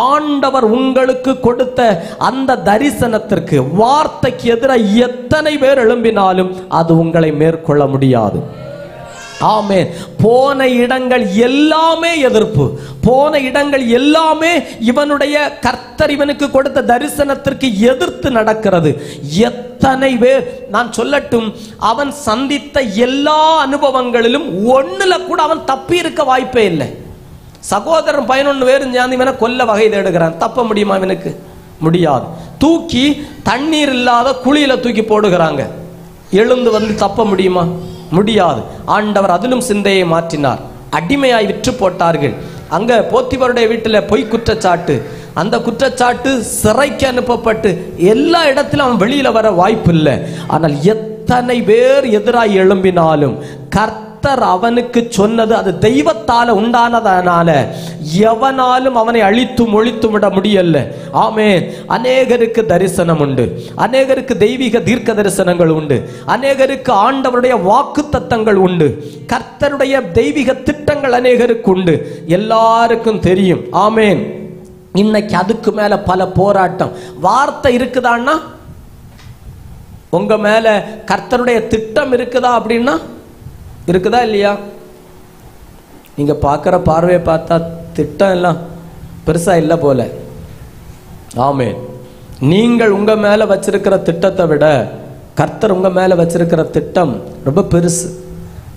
ஆண்டவர் உங்களுக்கு கொடுத்த அந்த தரிசனத்திற்கு, வார்த்தைக்கு எதிராக எத்தனை பேர் எழும்பினாலும் அது உங்களை மேற்கொள்ள முடியாது. ஆமென். போன இடங்கள் எல்லாமே எதிர்ப்பு, போன இடங்கள் எல்லாமே இவனுடைய கர்த்தர் இவனுக்கு கொடுத்த தரிசனத்திற்கு எதிர்த்து நடக்கிறது. எத்தனை பேர், நான் சொல்லட்டும், அவன் சந்தித்த எல்லா அனுபவங்களிலும் ஒண்ணுல கூட அவன் தப்பி இருக்க வாய்ப்பே இல்லை. சகோதரன் 11 பேர் சேர்ந்து இவனை கொல்ல வகை தேடுகிறான். தப்ப முடியுமா? இவனுக்கு முடியாது. தூக்கி தண்ணீர் இல்லாத குழியில தூக்கி போடுகிறாங்க. எழுந்து வந்து தப்ப முடியுமா? முடியாது. ஆண்டவர் அதிலும் சிந்தையை மாற்றினார். அடிமையாய் விற்று போட்டார்கள். அங்க போத்திபருடைய வீட்டில் பொய் குற்றச்சாட்டு, அந்த குற்றச்சாட்டு சிறைக்கு அனுப்பப்பட்டு எல்லா இடத்திலும் அவன் வெளியில வர வாய்ப்பு இல்லை. ஆனால் எத்தனை பேர் எதிராய் எழும்பினாலும் கர்த்தர் அவனுக்கு சொன்னது அது தெய்வத்தால உண்டானதனால எவனாலும் அவனை அழித்தும் ஒழித்தும் விட முடியல. ஆமென். அநேகருக்கு தரிசனம் உண்டு, அநேகருக்கு தெய்வீக தீர்க்க தரிசனங்கள் உண்டு, அநேகருக்கு ஆண்டவருடைய வாக்கு தத்தங்கள் உண்டு, கர்த்தருடைய தெய்வீக திட்டங்கள் அநேகருக்கு உண்டு. எல்லாருக்கும் தெரியும். ஆமென். இன்னைக்கு அதுக்கு மேல பல போராட்டம். வார்த்தை இருக்குதான்னா, உங்க மேல கர்த்தருடைய திட்டம் இருக்குதா அப்படின்னா இருக்குதா இல்லையா? நீங்க பார்க்குற பார்வையை பார்த்தா திட்டம் எல்லாம் பெருசா இல்லை போல. ஆமென். நீங்கள் உங்க மேல வச்சிருக்கிற திட்டத்தை விட கர்த்தர் உங்க மேல வச்சிருக்கிற திட்டம் ரொம்ப பெருசு.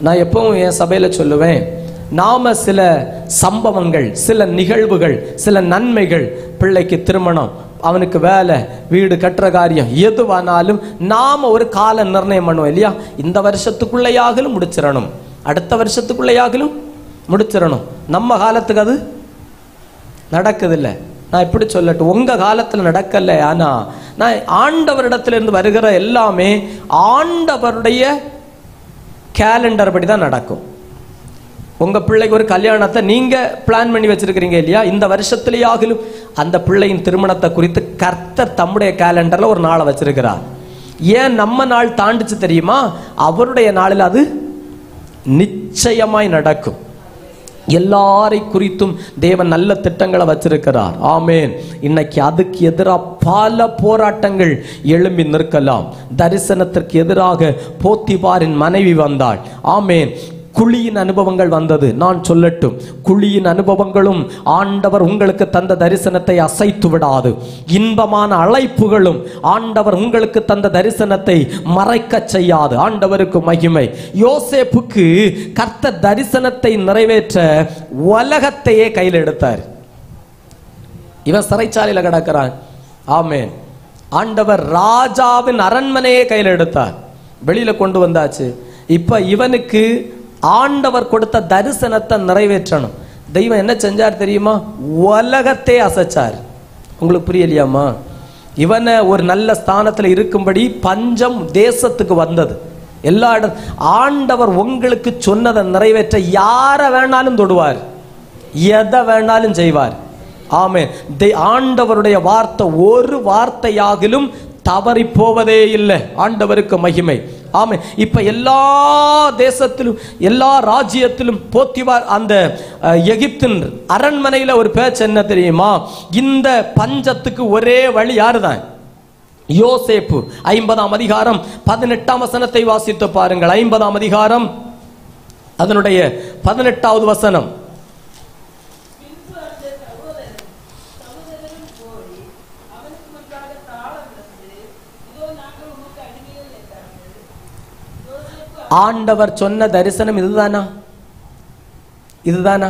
நான் எப்பவும் என் சபையில சொல்லுவேன், நாம சில சம்பவங்கள், சில நிகழ்வுகள், சில நன்மைகள், பிள்ளைக்கு திருமணம், அவனுக்கு வேலை, வீடு கட்டுற காரியம், எதுவானாலும் நாம ஒரு கால நிர்ணயம் பண்ணுவோம் இல்லையா? இந்த வருஷத்துக்குள்ளையாகலும் முடிச்சிடணும், அடுத்த வருஷத்துக்குள்ளையாகலும் முடிச்சிடணும். நம்ம காலத்துக்கு அது நடக்குதில்லை. நான் எப்படி சொல்லட்டும், உங்க காலத்தில் நடக்கல. ஆனா நான் ஆண்டவரிடத்திலிருந்து வருகிற எல்லாமே ஆண்டவருடைய கேலண்டர் படி தான் நடக்கும். உங்க பிள்ளைக்கு ஒரு கல்யாணத்தை நீங்க பிளான் பண்ணி வச்சிருக்கிறீங்க இல்லையா? இந்த வருஷத்திலேயாகலும் அந்த பிள்ளையின் திருமணத்தை குறித்து கர்த்தர் தம்முடைய கேலண்டர்ல ஒரு நாளை வச்சிருக்கிறார். ஏன் நம்ம நாள் தாண்டிச்சு தெரியுமா? அவருடைய நாளில் அது நிச்சயமாய் நடக்கும். எல்லாரை குறித்தும் தேவன் நல்ல திட்டங்களை வச்சிருக்கிறார். ஆமென். இன்னைக்கு அதுக்கு எதிராக பல போராட்டங்கள் எழும்பி நிற்கலாம். தரிசனத்திற்கு எதிராக போத்திபாரின் மனைவி வந்தாள். ஆமென். குழியின் அனுபவங்கள் வந்தது. நான் சொல்லட்டும், குழியின் அனுபவங்களும் ஆண்டவர் உங்களுக்கு தந்த தரிசனத்தை அசைத்து விடாது. இன்பமான அழைப்புகளும் ஆண்டவர் உங்களுக்கு தந்த தரிசனத்தை மறைக்க செய்யாது. ஆண்டவருக்கு மகிமை. யோசேப்புக்கு கர்த்தர் தரிசனத்தை நிறைவேற்ற உலகத்தையே கையில் எடுத்தார். இவன் சிறைச்சாலையில் கிடக்கிறான். ஆமென். ஆண்டவர் ராஜாவின் அரண்மனையே கையில் எடுத்தார். வெளியில கொண்டு வந்தாச்சு. இப்ப இவனுக்கு ஆண்டவர் கொடுத்த தரிசனத்தை நிறைவேற்றணும். தெய்வம் என்ன செஞ்சார் தெரியுமா? உலகத்தை அசைச்சார். உங்களுக்கு புரியலையாமா? இவனை ஒரு நல்ல ஸ்தானத்தில் இருக்கும்படி பஞ்சம் தேசத்துக்கு வந்தது. எல்லா இடம் ஆண்டவர் உங்களுக்கு சொன்னதை நிறைவேற்ற யாரை வேணாலும் தொடுவார், எதை வேணாலும் செய்வார். ஆமென். ஆண்டவருடைய வார்த்தை ஒரு வார்த்தையாகிலும் தவறி போவதே இல்லை. ஆண்டவருக்கு மகிமை. ஆமென். இப்ப எல்லா தேசத்திலும் எல்லா ராஜ்யத்திலும் போத்திபார் அந்த எகிப்தின் அரண்மனையில ஒரு பேச்சு என்ன தெரியுமா? இந்த பஞ்சத்துக்கு ஒரே வழி யாருதான்? யோசேப்பு. 50ஆம் அதிகாரம் 18ஆம் வசனத்தை வாசித்து பாருங்கள். 50ஆம் அதிகாரம் அதனுடைய 18வது வசனம். ஆண்டவர் சொன்ன தரிசனம் இதுதானா? இதுதானா?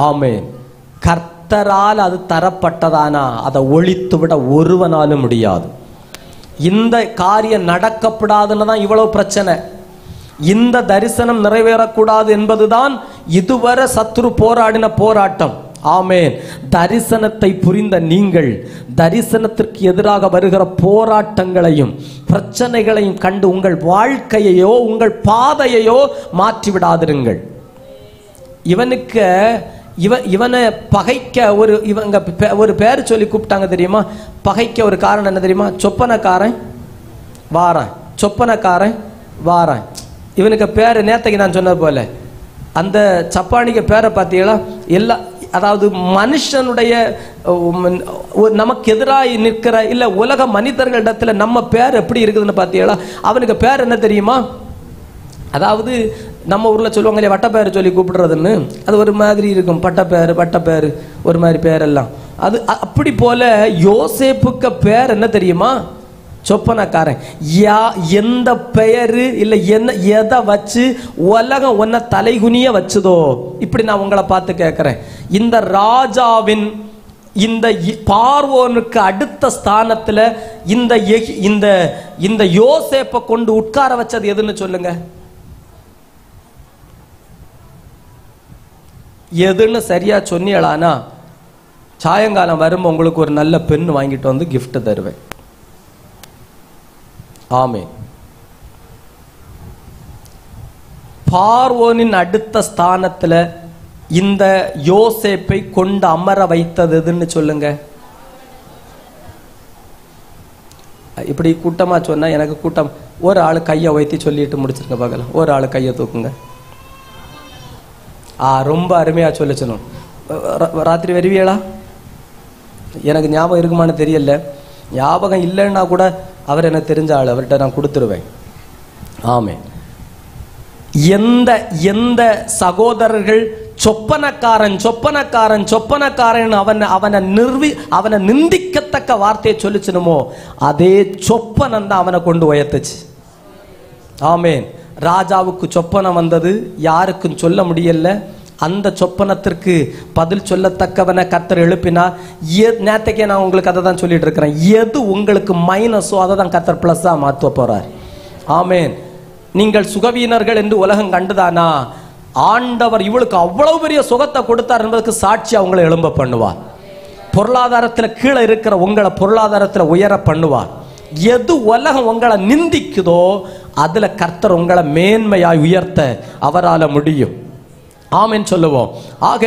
ஆமென். கர்த்தரால் அது தரப்பட்டதானா? அதை ஒழித்து விட ஒருவனாலும் முடியாது. இந்த காரியம் நடக்கப்படாதுன்னு தான் இவ்வளவு பிரச்சனை. இந்த தரிசனம் நிறைவேறக்கூடாது என்பதுதான் இதுவரை சத்துரு போராடின போராட்டம். ஆமென். தரிசனத்தை புரிந்த நீங்கள் தரிசனத்திற்கு எதிராக வருகிற போராட்டங்களையும் பிரச்சனைகளையும் கண்டு உங்கள் வாழ்க்கையையோ உங்கள் பாதையையோ மாற்றிவிடாதிருங்கள். இவனை பகைக்க இவங்க ஒரு பேர் சொல்லி கூப்பிட்டாங்க தெரியுமா? பகைக்க ஒரு காரணம் என்ன தெரியுமா? சொப்பனக்காரன் வாரான், சொப்பனக்காரன் வாரான். இவனுக்கு பேர் நேத்தைக்கு நான் சொன்னது போல அந்த சப்பானிக்கு பேரை பார்த்தீங்களா? எல்லா அதாவது மனுஷனுடைய நமக்கு எதிராக நிற்கிற இல்ல உலக மனிதர்களிடத்துல நம்ம பேர் எப்படி இருக்குதுன்னு பார்த்தீங்களா? அவனுக்கு பேர் என்ன தெரியுமா? அதாவது நம்ம ஊர்ல சொல்லுவாங்க இல்லையா, வட்டப்பேர் சொல்லி கூப்பிடுறதுன்னு, அது ஒரு மாதிரி இருக்கும். பட்டப்பேர் ஒரு மாதிரி பேரெல்லாம். அது அப்படி போல யோசேப்புக்கு பேர் என்ன தெரியுமா? சொப்பனக்காரன். எந்த பெயரு இல்ல என்ன எதை வச்சு உலகம் ஒன்ன தலைகுனிய வச்சுதோ, இப்படி நான் உங்களை பார்த்து கேட்கிறேன், இந்த ராஜாவின் இந்த பார்வோனுக்கு அடுத்த ஸ்தானத்துல இந்த யோசேப்பை கொண்டு உட்கார வச்சது எதுன்னு சொல்லுங்க? எதுன்னு சரியா சொன்னீங்களானா சாயங்காலம் வரும் உங்களுக்கு ஒரு நல்ல பெண் வாங்கிட்டு வந்து கிஃப்ட் தருவேன். ஆமென். பார்வோனின் அடுத்த ஸ்தானத்துல இந்த யோசேப்பை கொண்டு அமர வைத்தது எதுன்னு சொல்லுங்க? இப்படி கூட்டமா சொன்னா எனக்கு கூட்டம் ஒரு ஆளு கையை வைத்து சொல்லிட்டு முடிச்சிருங்க பார்க்கலாம். ஒரு ஆளு கையை தூக்குங்க. ரொம்ப அருமையா சொல்லணும். ராத்திரி வருவீங்களா? எனக்கு ஞாபகம் இருக்குமான்னு தெரியல. ஞாபகம் இல்லைன்னா கூட அவர் எனக்கு தெரிஞ்ச ஆள், அவர்கிட்ட நான் கொடுத்துருவேன். ஆமே. எந்த சகோதரர்கள் சொப்பனக்காரன் அவனை நிந்திக்கத்தக்க வார்த்தையை சொல்லிச்சுனுமோ அதே சொப்பனம் தான் அவனை கொண்டு உயர்த்துச்சு. ஆமேன். ராஜாவுக்கு சொப்பனம் வந்தது, யாருக்கும் சொல்ல முடியல. அந்த சொப்பனத்திற்கு பதில் சொல்லத்தக்கவனை கர்த்தர் எழுப்பினார். நேத்தைக்கே நான் உங்களுக்கு அதை தான் சொல்லிட்டு இருக்கிறேன். எது உங்களுக்கு மைனஸோ அதை தான் கர்த்தர் பிளஸ்ஸா மாற்ற போறார். ஆமேன். நீங்கள் சுகவீனர்கள் என்று உலகம் கண்டுதானா? ஆண்டவர் இவளுக்கு அவ்வளவு பெரிய சுகத்தை கொடுத்தார் என்பதற்கு சாட்சி அவங்களை எழும்ப பண்ணுவார். பொருளாதாரத்தில் கீழே இருக்கிற உங்களை பொருளாதாரத்தில் உயர பண்ணுவார். எது உலகம் உங்களை நிந்திக்குதோ அதுல கர்த்தர் உங்களை மேன்மையாய் உயர்த்த அவரால முடியும். ஆமென் சொல்லுவோம். ஆக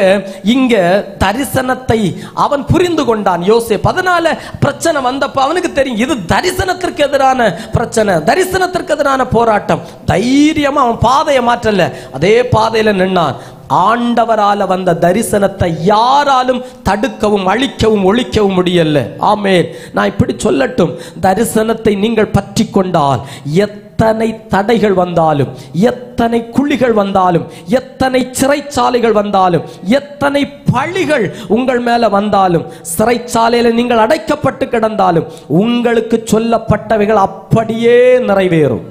இங்க தரிசனத்தை அவன் புரிந்து கொண்டான் யோசேப். அதனால பிரச்சனை வந்தப்ப அவனுக்கு தெரியும் இது தரிசனத்திற்கு எதிரான பிரச்சனை, தரிசனத்திற்கு எதிரான போராட்டம். தைரியமா அவன் பாதையை மாற்றல, அதே பாதையில நின்னான். ஆண்டவரால வந்த தரிசனத்தை யாராலும் தடுக்கவும் அழிக்கவும் ஒழிக்கவும் முடியல. ஆமென். நான் இப்படி சொல்லட்டும், தரிசனத்தை நீங்கள் பற்றி கொண்டால் எத்தனை தடைகள் வந்தாலும், எத்தனை குழிகள் வந்தாலும், எத்தனை சிறைச்சாலைகள் வந்தாலும், எத்தனை பழிகள் உங்கள் மேல வந்தாலும், சிறைச்சாலையில நீங்கள் அடைக்கப்பட்டு கிடந்தாலும் உங்களுக்கு சொல்லப்பட்டவைகள் அப்படியே நிறைவேறும்.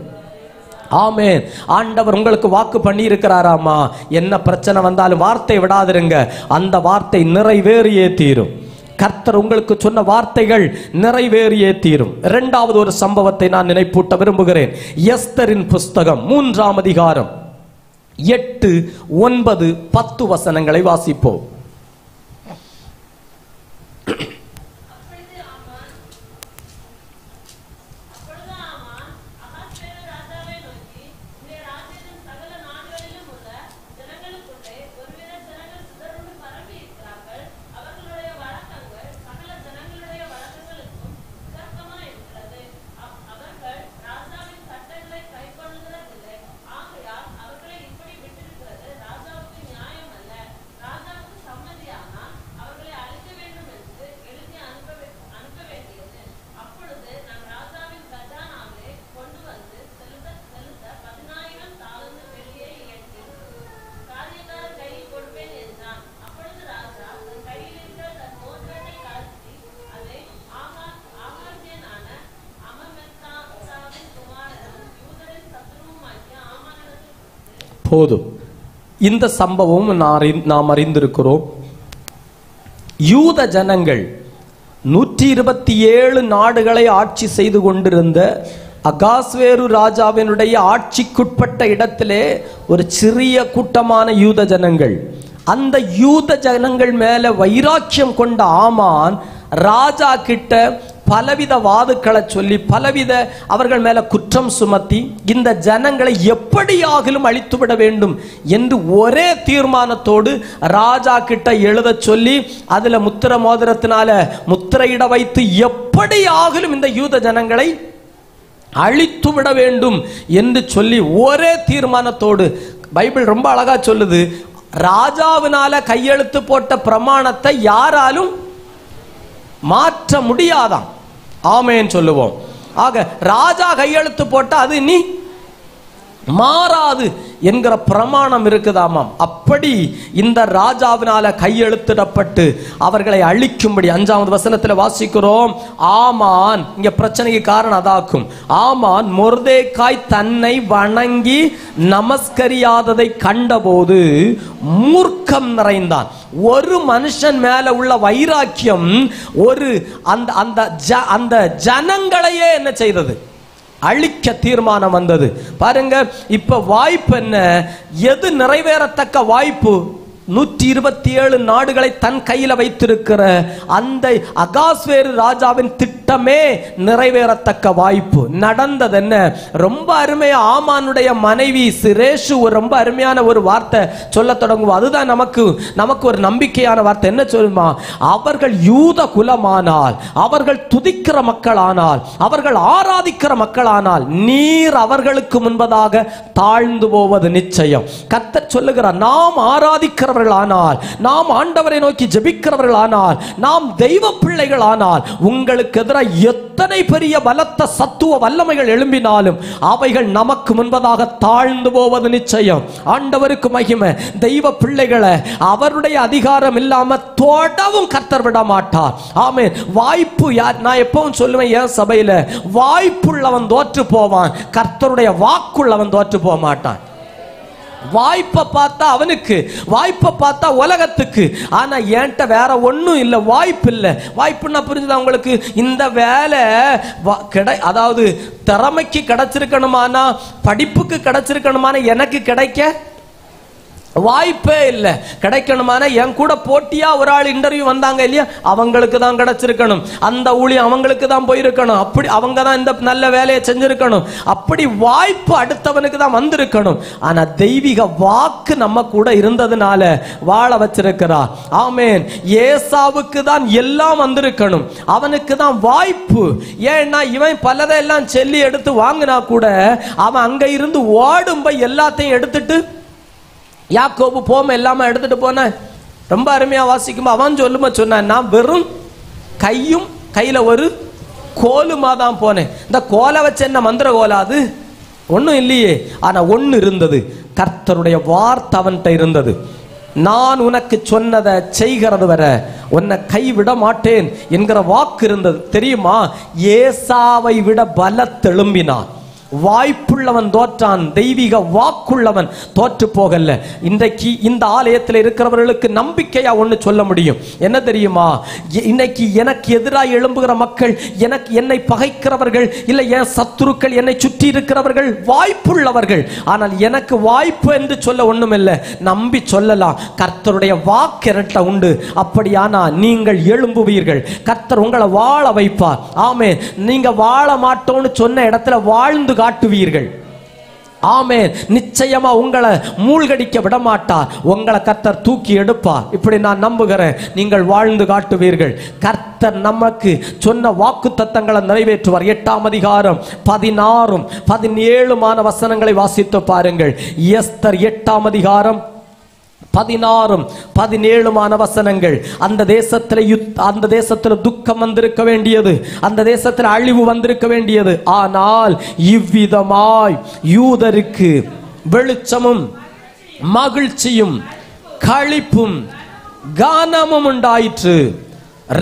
ஆமென். ஆண்டவர் உங்களுக்கு வாக்கு பண்ணி இருக்கிறாராமா, என்ன பிரச்சனை வந்தாலும் வார்த்தை விடாதிருங்க, அந்த வார்த்தை நிறைவேறியே தீரும். கர்த்தர் உங்களுக்கு சொன்ன வார்த்தைகள் நிறைவேறியே தீரும். இரண்டாவது ஒரு சம்பவத்தை நான் நினைப்பூட்ட விரும்புகிறேன். எஸ்தரின் புஸ்தகம் 3ஆம் அதிகாரம் 8, 9, 10 வசனங்களை வாசிப்போம். போதும். இந்த சம்பவம் நாம் அறிந்திருக்கிறோம். யூத ஜனங்கள் 127 நாடுகளை ஆட்சி செய்து கொண்டிருந்த அகாஸ்வேரு ராஜாவினுடைய ஆட்சிக்குட்பட்ட இடத்திலே ஒரு சிறிய கூட்டமான யூத ஜனங்கள், அந்த யூத ஜனங்கள் மேல வைராக்கியம் கொண்ட ஆமான் ராஜா கிட்ட பலவித வாதுக்களை சொல்லி பலவித அவர்கள் மேல குற்றம் சுமத்தி இந்த ஜனங்களை எப்படியாகிலும் அழித்துவிட வேண்டும் என்று ஒரே தீர்மானத்தோடு ராஜா கிட்ட எழுத சொல்லி அதுல முத்திர மோதிரத்தினால முத்திரையிட வைத்து எப்படியாகிலும் இந்த யூத ஜனங்களை அழித்து விட வேண்டும் என்று சொல்லி ஒரே தீர்மானத்தோடு, பைபிள் ரொம்ப அழகா சொல்லுது, ராஜாவினால கையெழுத்து போட்ட பிரமாணத்தை யாராலும் மாற்ற முடியாதாம். ஆமென் சொல்லுவோம். ஆக ராஜா கையெழுத்து போட்ட அது நீ மாறாது என்கிற பிரமாணம் இருக்குதாமாம். அப்படி இந்த ராஜாவினால கையெழுத்திடப்பட்டு அவர்களை அழிக்கும்படி 5வது வசனத்தில் வாசிக்கிறோம். ஆமான், இங்க பிரச்சனைக்கு காரணம் அதாக்கும். ஆமான் மொர்தேக்காய் தன்னை வணங்கி நமஸ்கரியாததை கண்டபோது மூர்க்கம் நிறைந்தான். ஒரு மனுஷன் மேல உள்ள வைராக்கியம் ஒரு அந்த ஜனங்களையே என்ன செய்தது? அழிக்க தீர்மானம் வந்தது. பாருங்க, இப்ப வாய்ப்பு என்ன? எது நிறைவேறத்தக்க வாய்ப்பு? 127 நாடுகளை தன் கையில வைத்திருக்கிற அந்த அகாஸ்வேரு ராஜாவின் திட்டமே நிறைவேறத்தக்க வாய்ப்பு. நடந்தது என்ன? ரொம்ப அருமையா ஆமானுடைய மனைவி சிரேஷு ரொம்ப அருமையான ஒரு வார்த்தை சொல்ல தொடங்குவோம். அதுதான் நமக்கு ஒரு நம்பிக்கையான வார்த்தை. என்ன சொல்லுமா? அவர்கள் யூத குலமானால், அவர்கள் துதிக்கிற மக்களானால், அவர்கள் ஆராதிக்கிற மக்களானால் நீர் அவர்களுக்கு முன்பதாக தாழ்ந்து போவது நிச்சயம். கர்த்தர் சொல்லுகிறார், நாம் ஆராதிக்கிற ஆனால், நாம் ஆண்டவரை நோக்கி ஜெபிக்கிறவர்களானால், நாம் தெய்வ பிள்ளைகளானால், உங்களுக்கு எதிராக எத்தனை பெரிய பலத்த சத்துவ வல்லமைகள் எழும்பினாலும் அவைகள் நமக்கு முன்பதாக தாழ்ந்து போவது நிச்சயம். ஆண்டவருக்கு மகிமை. தெய்வ பிள்ளைகளை அவருடைய அதிகாரம் இல்லாம தொடவும் கர்த்தர் விட மாட்டார். ஆமென். வாய்ப்பு நான் எப்பவும் சொல்லுவேன், என் சபையில வாய்ப்புள்ளவன் தோற்று போவான், கர்த்தருடைய வாக்குள்ளவன் தோற்று போக மாட்டான். வாய்ப்பை பார்த்தா அவனுக்கு, வாய்ப்பை பார்த்தா உலகத்துக்கு. ஆனா என்கிட்ட வேற ஒன்றும் இல்லை, வாய்ப்பு இல்லை. வாய்ப்புன்னா புரிஞ்சுதா உங்களுக்கு? இந்த வேலை அதாவது திறமைக்கு கிடைச்சிருக்கணுமானா, படிப்புக்கு கிடைச்சிருக்கணுமானா எனக்கு கிடைக்க வாய்ப்பே இல்லை. கிடைக்கணுமான என் கூட போட்டியா ஒரு ஆள் இன்டர்வியூ வந்தாங்க இல்லையா, அவங்களுக்கு தான் கிடைச்சிருக்கணும். அந்த ஊழியம் அவங்களுக்கு தான் போயிருக்கணும். அப்படி அவங்க தான் இந்த நல்ல வேலையை செஞ்சிருக்கணும். அப்படி வாய்ப்பு அடுத்தவனுக்கு தான் வந்திருக்கணும். ஆனா தெய்வீக வாக்கு நம்ம கூட இருந்ததுனால வாழ வச்சிருக்கிறார். ஆமென். ஏசாவுக்கு தான் எல்லாம் வந்திருக்கணும், அவனுக்கு தான் வாய்ப்பு. ஏன்னா இவன் பலதையெல்லாம் சொல்லி எடுத்து வாங்கினா கூட அவன் அங்க இருந்து ஓடும் போய் எல்லாத்தையும் எடுத்துட்டு, யாக்கோபு போம எல்லாமே எடுத்துட்டு போன. ரொம்ப அருமையா வாசிக்கும். அவன் சொன்னான், நான் வெறும் கையும் கையில ஒரு கோலுமா தான் போனேன். இந்த கோலை வச்ச என்ன மந்திர கோலா? அது ஒன்றும் இல்லையே. ஆனா ஒன்று இருந்தது, கர்த்தருடைய வார்த்தை அவன்கிட்ட இருந்தது. நான் உனக்கு சொன்னதை செய்கிறது வர உன்னை கைவிட மாட்டேன் என்கிற வாக்கு இருந்தது. தெரியுமா? ஏசாவை விட பலத்தெழும்பினான். வாய்ப்புள்ளவன் தோற்றான், தெய்வீக வாக்குள்ளவன் தோற்று போகல. இன்றைக்கு இந்த ஆலயத்தில் இருக்கிறவர்களுக்கு நம்பிக்கையா ஒன்று சொல்ல முடியும். என்ன தெரியுமா? இன்னைக்கு எனக்கு எதிராக எழும்புகிற மக்கள், என்னை பகைக்கிறவர்கள், இல்லை என் சத்துருக்கள், என்னை சுற்றி இருக்கிறவர்கள் வாய்ப்புள்ளவர்கள். ஆனால் எனக்கு வாய்ப்பு என்று சொல்ல ஒண்ணும் இல்லை. நம்பி சொல்லலாம், கர்த்தருடைய வாக்கு இரட்ட உண்டு. அப்படியானா நீங்கள் எழும்புவீர்கள், கர்த்தர் உங்களை வாழ வைப்பார். ஆமென். நீங்க வாழ மாட்டோம்னு சொன்ன இடத்துல வாழ்ந்து காட்டுவீர்கள். ஆமென். நிச்சயமா உங்களை மூழ்கடிக்க விட மாட்டார், உங்களை கர்த்தர் தூக்கி எடுப்பார். இப்படி நான் நம்புகிறேன். நீங்கள் வாழ்ந்து காட்டுவீர்கள். கர்த்தர் நமக்கு சொன்ன வாக்கு தத்தங்களை நிறைவேற்றுவார். 8ஆம் அதிகாரம் 16, 17 வசனங்களை வாசித்து பாருங்கள். எஸ்தர் 8ஆம் அதிகாரம் 16, 17 வசனங்கள். அந்த தேசத்தில் துக்கம் வந்திருக்க வேண்டியது, அந்த தேசத்தில் அழிவு வந்திருக்க வேண்டியது. ஆனால் இவ்விதமாய் யூதருக்கு வெளிச்சமும் மகிழ்ச்சியும் களிப்பும் கானமும் உண்டாயிற்று.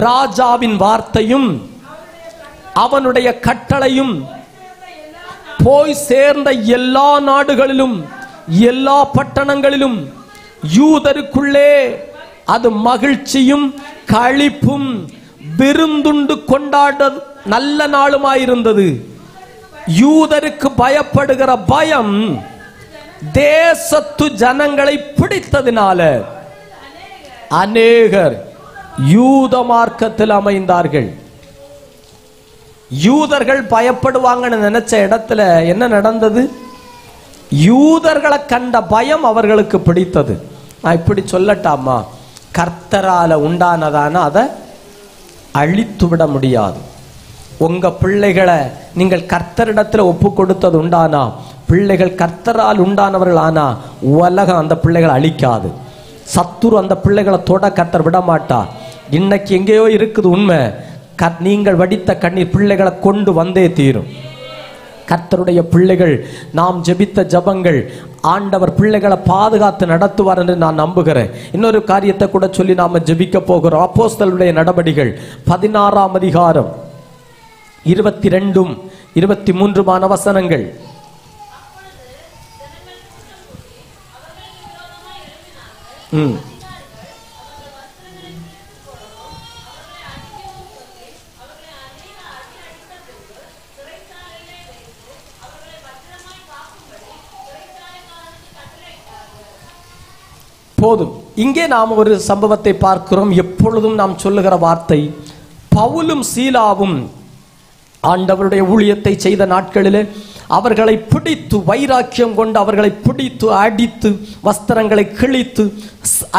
ராஜாவின் வார்த்தையும் அவனுடைய கட்டளையும் போய் சேர்ந்த எல்லா நாடுகளிலும் எல்லா பட்டணங்களிலும் யூதருக்குள்ளே அது மகிழ்ச்சியும் களிப்பும் விருந்துண்டு கொண்டாட நல்ல நாளுமாயிருந்தது. யூதருக்கு பயப்படுகிற பயம் தேசத்து ஜனங்களை பிடித்ததினால அநேகர் யூத மார்க்கத்தில் அமைந்தார்கள். யூதர்கள் பயப்படுவாங்கன்னு நினைச்ச இடத்துல என்ன நடந்தது? யூதர்களை கண்ட பயம் அவர்களுக்கு பிடித்தது. நான் இப்படி சொல்லட்டாமா, கர்த்தரால உண்டானதான அதை அழித்து விட முடியாது. உங்க பிள்ளைகளை நீங்கள் கர்த்தரிடத்துல ஒப்பு கொடுத்தது உண்டானா, பிள்ளைகள் கர்த்தரால் உண்டானவர்கள் ஆனா உலகம் அந்த பிள்ளைகளை அழிக்காது. சத்துரு அந்த பிள்ளைகளை தொட கர்த்தர் விட மாட்டார். இன்னைக்கு எங்கேயோ இருக்குது உண்மை. நீங்கள் வடித்த கண்ணீர் பிள்ளைகளை கொண்டு வந்தே தீரும். கர்த்தருடைய பிள்ளைகள், நாம் ஜெபித்த ஜபங்கள் ஆண்டவர் பிள்ளைகளை பாதுகாத்து நடத்துவார் என்று நான் நம்புகிறேன். இன்னொரு காரியத்தை கூட சொல்லி நாம ஜெபிக்க போகிறோம். அப்போஸ்தலருடைய நடபடிகள் 16ஆம் அதிகாரம் 22, 23 வசனங்கள். போதும். இங்கே நாம் ஒரு சம்பவத்தை பார்க்கிறோம். எப்பொழுதும் நாம் சொல்லுகிற வார்த்தை, பவுலும் சீலாவும் ஆண்டவருடைய ஊழியத்தை செய்த நாட்களிலே அவர்களை பிடித்து, வைராக்கியம் கொண்டு அவர்களை பிடித்து அடித்து, வஸ்திரங்களை கிழித்து,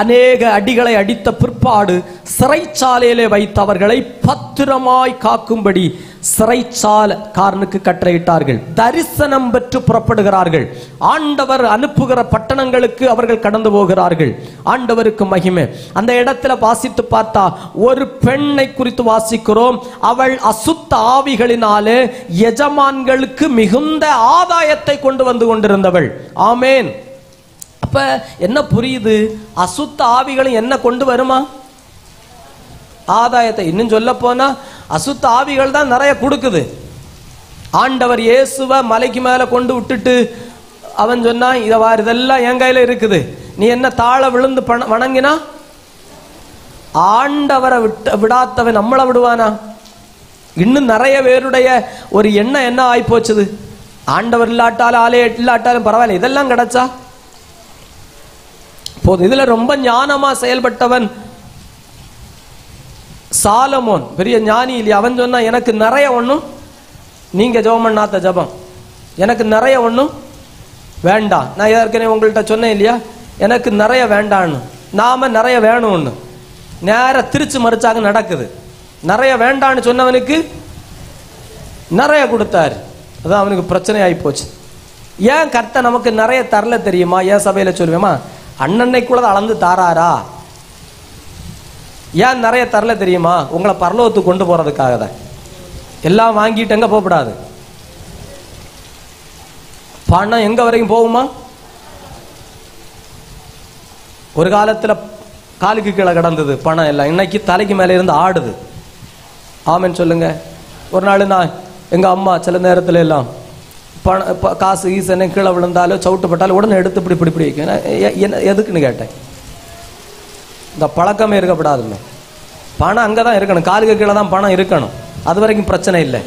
அநேக அடிகளை அடித்த பிற்பாடு சிறைச்சாலையிலே வைத்து அவர்களை பத்திரமாய் காக்கும்படி சிறைச்சாலைக்காரனுக்கு கட்டளையிட்டார்கள். தரிசனம் பெற்று புறப்படுகிறார்கள். ஆண்டவர் அனுப்புகிற பட்டணங்களுக்கு அவர்கள் கடந்து போகிறார்கள். ஆண்டவருக்கு மகிமை. அந்த இடத்துல வாசித்து பார்த்தா ஒரு பெண்ணை குறித்து வாசிக்கிறோம். அவள் அசுத்த ஆவிகளினாலே எஜமான்களுக்கு மிகுந்த ஆதாயத்தை கொண்டு வந்து கொண்டிருந்தவள். ஆமேன். அப்ப என்ன புரியுது? அசுத்த ஆவிகளும் என்ன கொண்டு வருமா? ஆதாயத்தை. இன்னும் சொல்ல போனா அசுத்த ஆவிகள் தான் நிறைய கொடுக்குது. ஆண்டவர் இயேசுவை மலைக்கு மேல கொண்டு விட்டுட்டு அவன் சொன்னா, இதெல்லாம் என் கையில இருக்குது, நீ என்ன தாழ விழுந்து வணங்கினா ஆண்டவரை விடாதவன் நம்மளை விடுவானா? இன்னும் நிறைய பேருடைய ஒரு எண்ணம் என்ன ஆகி போச்சுது, ஆண்டவர் இல்லாட்டாலும் ஆலய இல்லாட்டாலும் பரவாயில்ல, இதெல்லாம் கிடைச்சா போதும். இதுல ரொம்ப ஞானமா செயல்பட்டவன் சாலமோன், பெரிய ஞானி இல்லையா? அவன் சொன்னா, எனக்கு நிறைய ஒண்ணும், நீங்க ஜெபம் பண்ணாத ஜெபம் எனக்கு நிறைய ஒண்ணும் வேண்டாம். நான் ஏற்கனவே உங்கள்கிட்ட சொன்னேன் இல்லையா, எனக்கு நிறைய வேண்டான்னு. நாம நிறைய வேணும்னு நேர திருச்சி மறிச்சாங்க நடக்குது. நிறைய வேண்டான்னு சொன்னவனுக்கு நிறைய கொடுத்தாரு. அதான் அவனுக்கு பிரச்சனை ஆகி போச்சு. ஏன் கர்த்தர் நமக்கு நிறைய தரல தெரியுமா? ஏன் சபையில சொல்லுவேமா, அண்ணன்னைக்குள்ள அளந்து தாராரா? ஏன் நிறைய தரல தெரியுமா? உங்களை பரலோகத்துக்கு கொண்டு போறதுக்காக தான். எல்லாம் வாங்கிட்டு எங்க போகக்கூடாது. பணம் எங்க வரைக்கும் போகுமா? ஒரு காலத்துல காலுக்கு கீழே கிடந்தது பணம் எல்லாம், இன்னைக்கு தலைக்கு மேல இருந்து ஆடுது. ஆமென் சொல்லுங்க. ஒரு நாள் நான் எங்க அம்மா சில நேரத்துல எல்லாம் காசு ஈசனை கீழே விழுந்தாலோ சவுட்டுப்பட்டாலும் உடனே எடுத்து இப்படி இப்படி இப்படி வைக்க. எதுக்குன்னு கேட்டேன். இந்த பழக்கமே இருக்கப்படாதுல்ல. பணம் அங்கதான் இருக்கணும், காலுக்கு கீழே தான் பணம் இருக்கணும். அது வரைக்கும் பிரச்சனை இல்லை.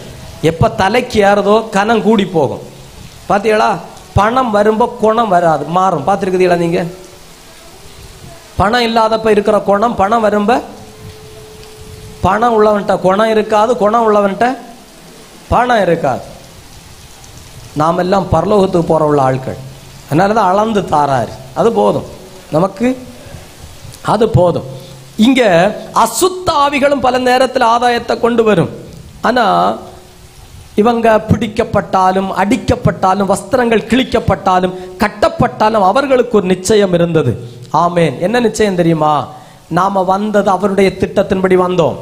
எப்ப தலைக்கு ஏறதோ கணம் கூடி போகும். பாத்தீங்களா? பணம் வரும்போ குணம் வராது, மாறும். பார்த்துருக்குதீங்களா நீங்க? பணம் இல்லாதப்ப இருக்கிற குணம் பணம் வரும்ப, பணம் உள்ளவன்ட்ட குணம் இருக்காது, குணம் உள்ளவன்ட்ட பணம் இருக்காது. நாம் எல்லாம் பரலோகத்துக்கு போற உள்ள ஆட்கள். அதனாலதான் அளந்து தாராரு. அது போதும் நமக்கு, அது போதும். இங்க அசுத்த ஆவிகளும் பல நேரத்தில் ஆதாயத்தை கொண்டு வரும். ஆனா இவங்க பிடிக்கப்பட்டாலும், அடிக்கப்பட்டாலும், வஸ்திரங்கள் கிழிக்கப்பட்டாலும், கட்டப்பட்டாலும் அவர்களுக்கு ஒரு நிச்சயம் இருந்தது. ஆமேன். என்ன நிச்சயம் தெரியுமா? நாம வந்தது அவருடைய திட்டத்தின்படி வந்தோம்.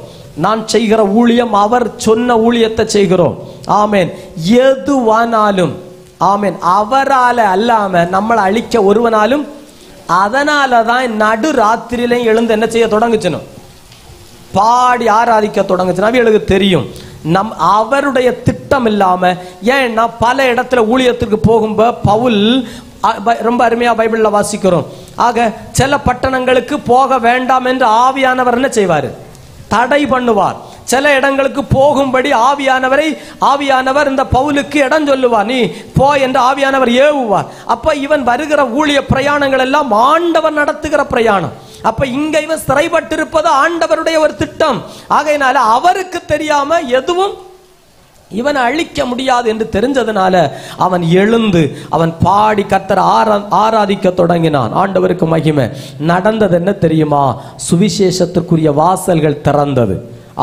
நான் செய்கிற ஊழியம் அவர் சொன்ன ஊழியத்தை செய்கிறோம். ஆமேன். எதுவானாலும் ஆமேன் அவரால அல்லாம நம்மளை அழிக்க ஒருவனாலும். அதனாலதான் நடு ராத்திரியிலையும் எழுந்து என்ன செய்ய தொடங்குச்சனும், பாடி ஆராதிக்க தொடங்குச்சுன்னா அவங்களுக்கு தெரியும் அவருடைய திட்டம் இல்லாம. ஏன்னா பல இடத்துல ஊழியத்திற்கு போகும்போது பவுல் ரொம்ப அருமையா பைபிள்ல வாசிக்கிறோம். ஆக சில பட்டணங்களுக்கு போக வேண்டாம் என்று ஆவியானவர் என்ன செய்வாரு? தடை பண்ணுவார். சில இடங்களுக்கு போகும்படி ஆவியானவர் இந்த பவுலுக்கு இடம் சொல்லுவார், நீ போ என்று ஆவியானவர் ஏவுவார். அப்ப இவன் வருகிற ஊழிய பிரயாணங்கள் எல்லாம் ஆண்டவர் நடத்துகிற பிரயாணம். அப்ப இங்க இவன் சிறைப்பட்டிருப்பது ஆண்டவருடைய ஒரு திட்டம். ஆகையினால அவருக்கு தெரியாம எதுவும் இவனை அழிக்க முடியாது என்று தெரிஞ்சதுனால அவன் எழுந்து அவன் பாடி கர்த்தரை ஆராதிக்க தொடங்கினான். ஆண்டவருக்கு மகிமை. நடந்தது என்ன தெரியுமா? சுவிசேஷத்திற்குரிய வாசல்கள் திறந்தது.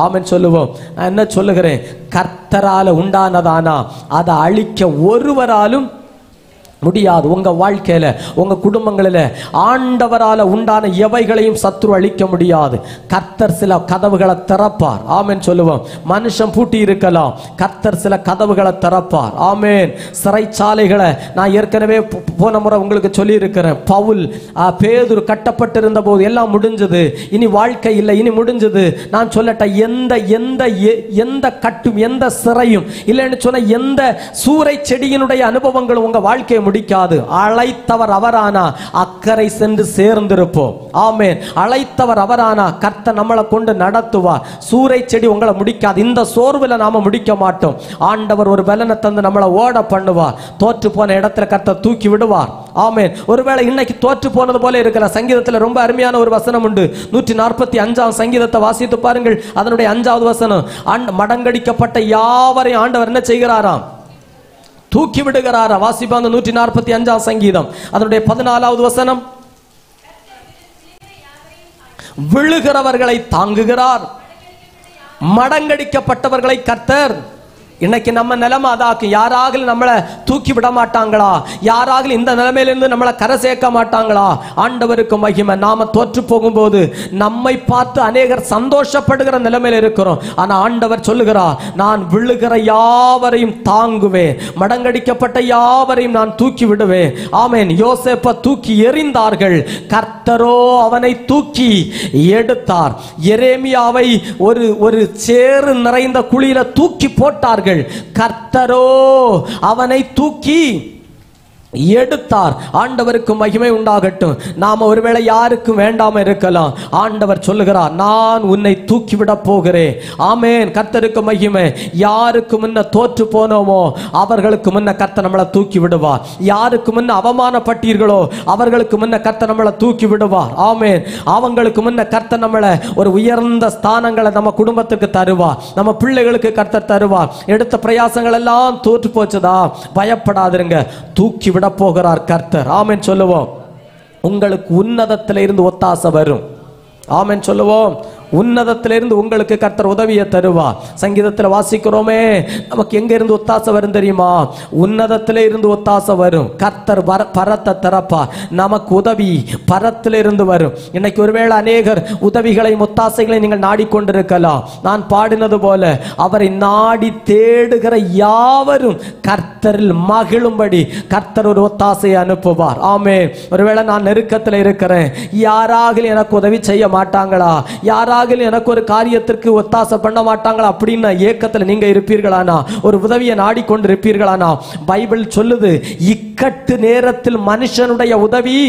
ஆமென் சொல்லுவோம். நான் என்ன சொல்லுகிறேன், கர்த்தரால உண்டானதானா அதை அழிக்க ஒருவராலும் முடியாது. உங்க வாழ்க்கையில உங்க குடும்பங்களில் ஆண்டவரால உண்டான எவைகளையும் சத்ரு அழிக்க முடியாது. கர்த்தர் சில கதவுகளை திறப்பார். ஆமென் சொல்லுவோம். மனுஷன் பூட்டி இருக்கலாம், கர்த்தர் சில கதவுகளை திறப்பார். ஆமென். சிறைச்சாலைகளை நான் ஏற்கனவே போன முறை உங்களுக்கு சொல்லி இருக்கிறேன். பவுல் பேதுரு கட்டப்பட்டிருந்த போது எல்லாம் முடிஞ்சது, இனி வாழ்க்கை இல்லை, இனி முடிஞ்சது. நான் சொல்லட்ட எந்த எந்த எந்த கட்டும் எந்த சிறையும் இல்லைன்னு சொன்ன எந்த சூறை செடியினுடைய அனுபவங்களும் உங்க வாழ்க்கையை முடிக்காது. அழைத்தவர் அவரானா அக்கறை சென்று சேர்ந்திருப்போம். ஆமென். அழைத்தவர் அவரானா கர்த்தர் நம்மளை கொண்டு நடத்துவார். சூறை செடி உங்களை முடிக்காது. இந்த சோர்வுல நாம முடிக்க மாட்டோம். ஆண்டவர் ஒரு பலனை தந்து நம்மளை ஓட பண்ணுவார். தோற்று போன இடத்துல கர்த்தர் தூக்கி விடுவார். ஆமென். ஒருவேளை இன்னைக்கு தோற்று போனது போல இருக்கிற சங்கீதத்தில் ரொம்ப அருமையான ஒரு வசனம் உண்டு. 145 சங்கீதத்தை வாசித்து பாருங்கள். அதனுடைய 5வது வசனம், மடங்கடிக்கப்பட்ட யாவரையும் ஆண்டவர் என்ன செய்கிறாராம்? தூக்கி விடுகிறாரா. வாசிப்பாங்க 145 சங்கீதம் அதனுடைய 14வது வசனம், விழுகிறவர்களை தாங்குகிறார், மடங்கடிக்கப்பட்டவர்களை கர்த்தர். இன்னைக்கு நம்ம நிலைமை அதாக்கு. யாராக நம்மளை தூக்கி விட மாட்டாங்களா? யாராக இந்த நிலைமையிலிருந்து நம்மளை கரை சேர்க்க மாட்டாங்களா? ஆண்டவருக்கு மகிமை. நாம தோற்று போகும்போது நம்மை பார்த்து அநேகர் சந்தோஷப்படுகிற நிலைமையில் இருக்கிறோம். ஆனா ஆண்டவர் சொல்லுகிறார், நான் விழுகிற யாவரையும் தாங்குவேன், மடங்கடிக்கப்பட்ட யாவரையும் நான் தூக்கி விடுவேன். ஆமென். யோசேப்பை தூக்கி எறிந்தார்கள், கர்த்தரோ அவனை தூக்கி எடுத்தார். எரேமியாவை ஒரு சேறு நிறைந்த குழியில தூக்கி போட்டார்கள், கர்த்தரோ அவனை தூக்கி எடுத்தார். ஆண்டவருக்கு மகிமை உண்டாகட்டும். நாம ஒருவேளை யாருக்கும் வேண்டாம இருக்கலாம். ஆண்டவர் சொல்லுகிறார், நான் உன்னை தூக்கிவிட போகிறேன். ஆமென். கர்த்தருக்கு மகிமை. யாருக்கு முன்ன தோற்று போனோமோ அவர்களுக்கு முன்ன கர்த்தர் நம்மளை தூக்கி விடுவார். யாருக்கு முன்ன அவமானப்பட்டீர்களோ அவர்களுக்கு முன்ன கர்த்தர் நம்மளை தூக்கி விடுவார். ஆமென். அவங்களுக்கு முன்ன கர்த்தர் நம்மளை ஒரு உயர்ந்த ஸ்தானங்களை நம்ம குடும்பத்துக்கு தருவார், நம்ம பிள்ளைகளுக்கு கர்த்தர் தருவார். எடுத்த பிரயாசங்கள் எல்லாம் தோற்று போச்சுதா, பயப்படாதிருங்க, தூக்கி விட போகிறார் கர்த்தர். ஆமென் சொல்லுவோம். உங்களுக்கு உன்னதத்தில இருந்து ஒத்தாசை வரும். ஆமென் சொல்லுவோம். உன்னதத்திலிருந்து உங்களுக்கு கர்த்தர் உதவியை தருவார். சங்கீதத்தில் வாசிக்கிறோமே, நமக்கு எங்க இருந்து ஒத்தாசை வரும் தெரியுமா? உன்னதத்திலே இருந்து ஒத்தாசை வரும். கர்த்தர் பரத்தை திறப்பார். நமக்கு உதவி பரத்திலிருந்து வரும். இன்னைக்கு ஒருவேளை அநேகர் உதவிகளை ஒத்தாசைகளை நீங்கள் நாடிக்கொண்டிருக்கலாம். நான் பாடினது போல அவரை நாடி தேடுகிற யாவரும் கர்த்தரில் மகிழும்படி கர்த்தர் ஒரு ஒத்தாசையை அனுப்புவார். ஆமென். ஒருவேளை நான் நெருக்கத்தில் இருக்கிறேன், யாராக எனக்கு உதவி செய்ய மாட்டாங்களா, யாராக எனக்கு ஒரு காரியத்திற்கு ஒத்தாசை பண்ண மாட்டாங்களா அப்படின்னு ஏக்கத்தில் நீங்க இருப்பீர்களானா, ஒரு உதவியை நாடிக்கொண்டு இருப்பீர்களானா, பைபிள் சொல்லுது, இக்கட்டு நேரத்தில் மனுஷனுடைய உதவி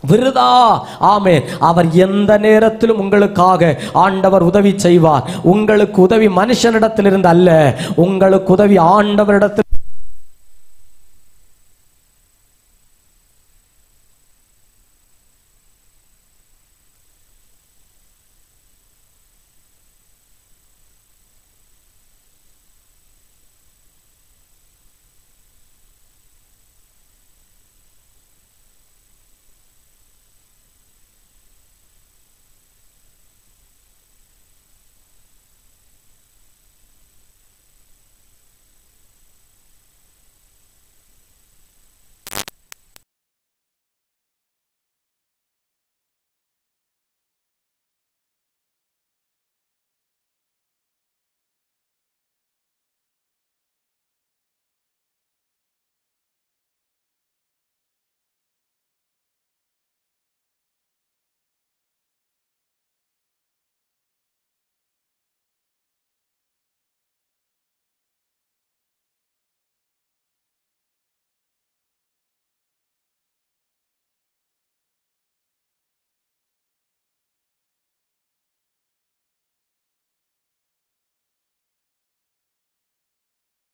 விருதா. ஆமென். அவர் எந்த நேரத்திலும் உங்களுக்காக ஆண்டவர் உதவி செய்வார். உங்களுக்கு உதவி மனுஷனிடத்திலிருந்து அல்ல, உங்களுக்கு உதவி ஆண்டவரிடத்தில்.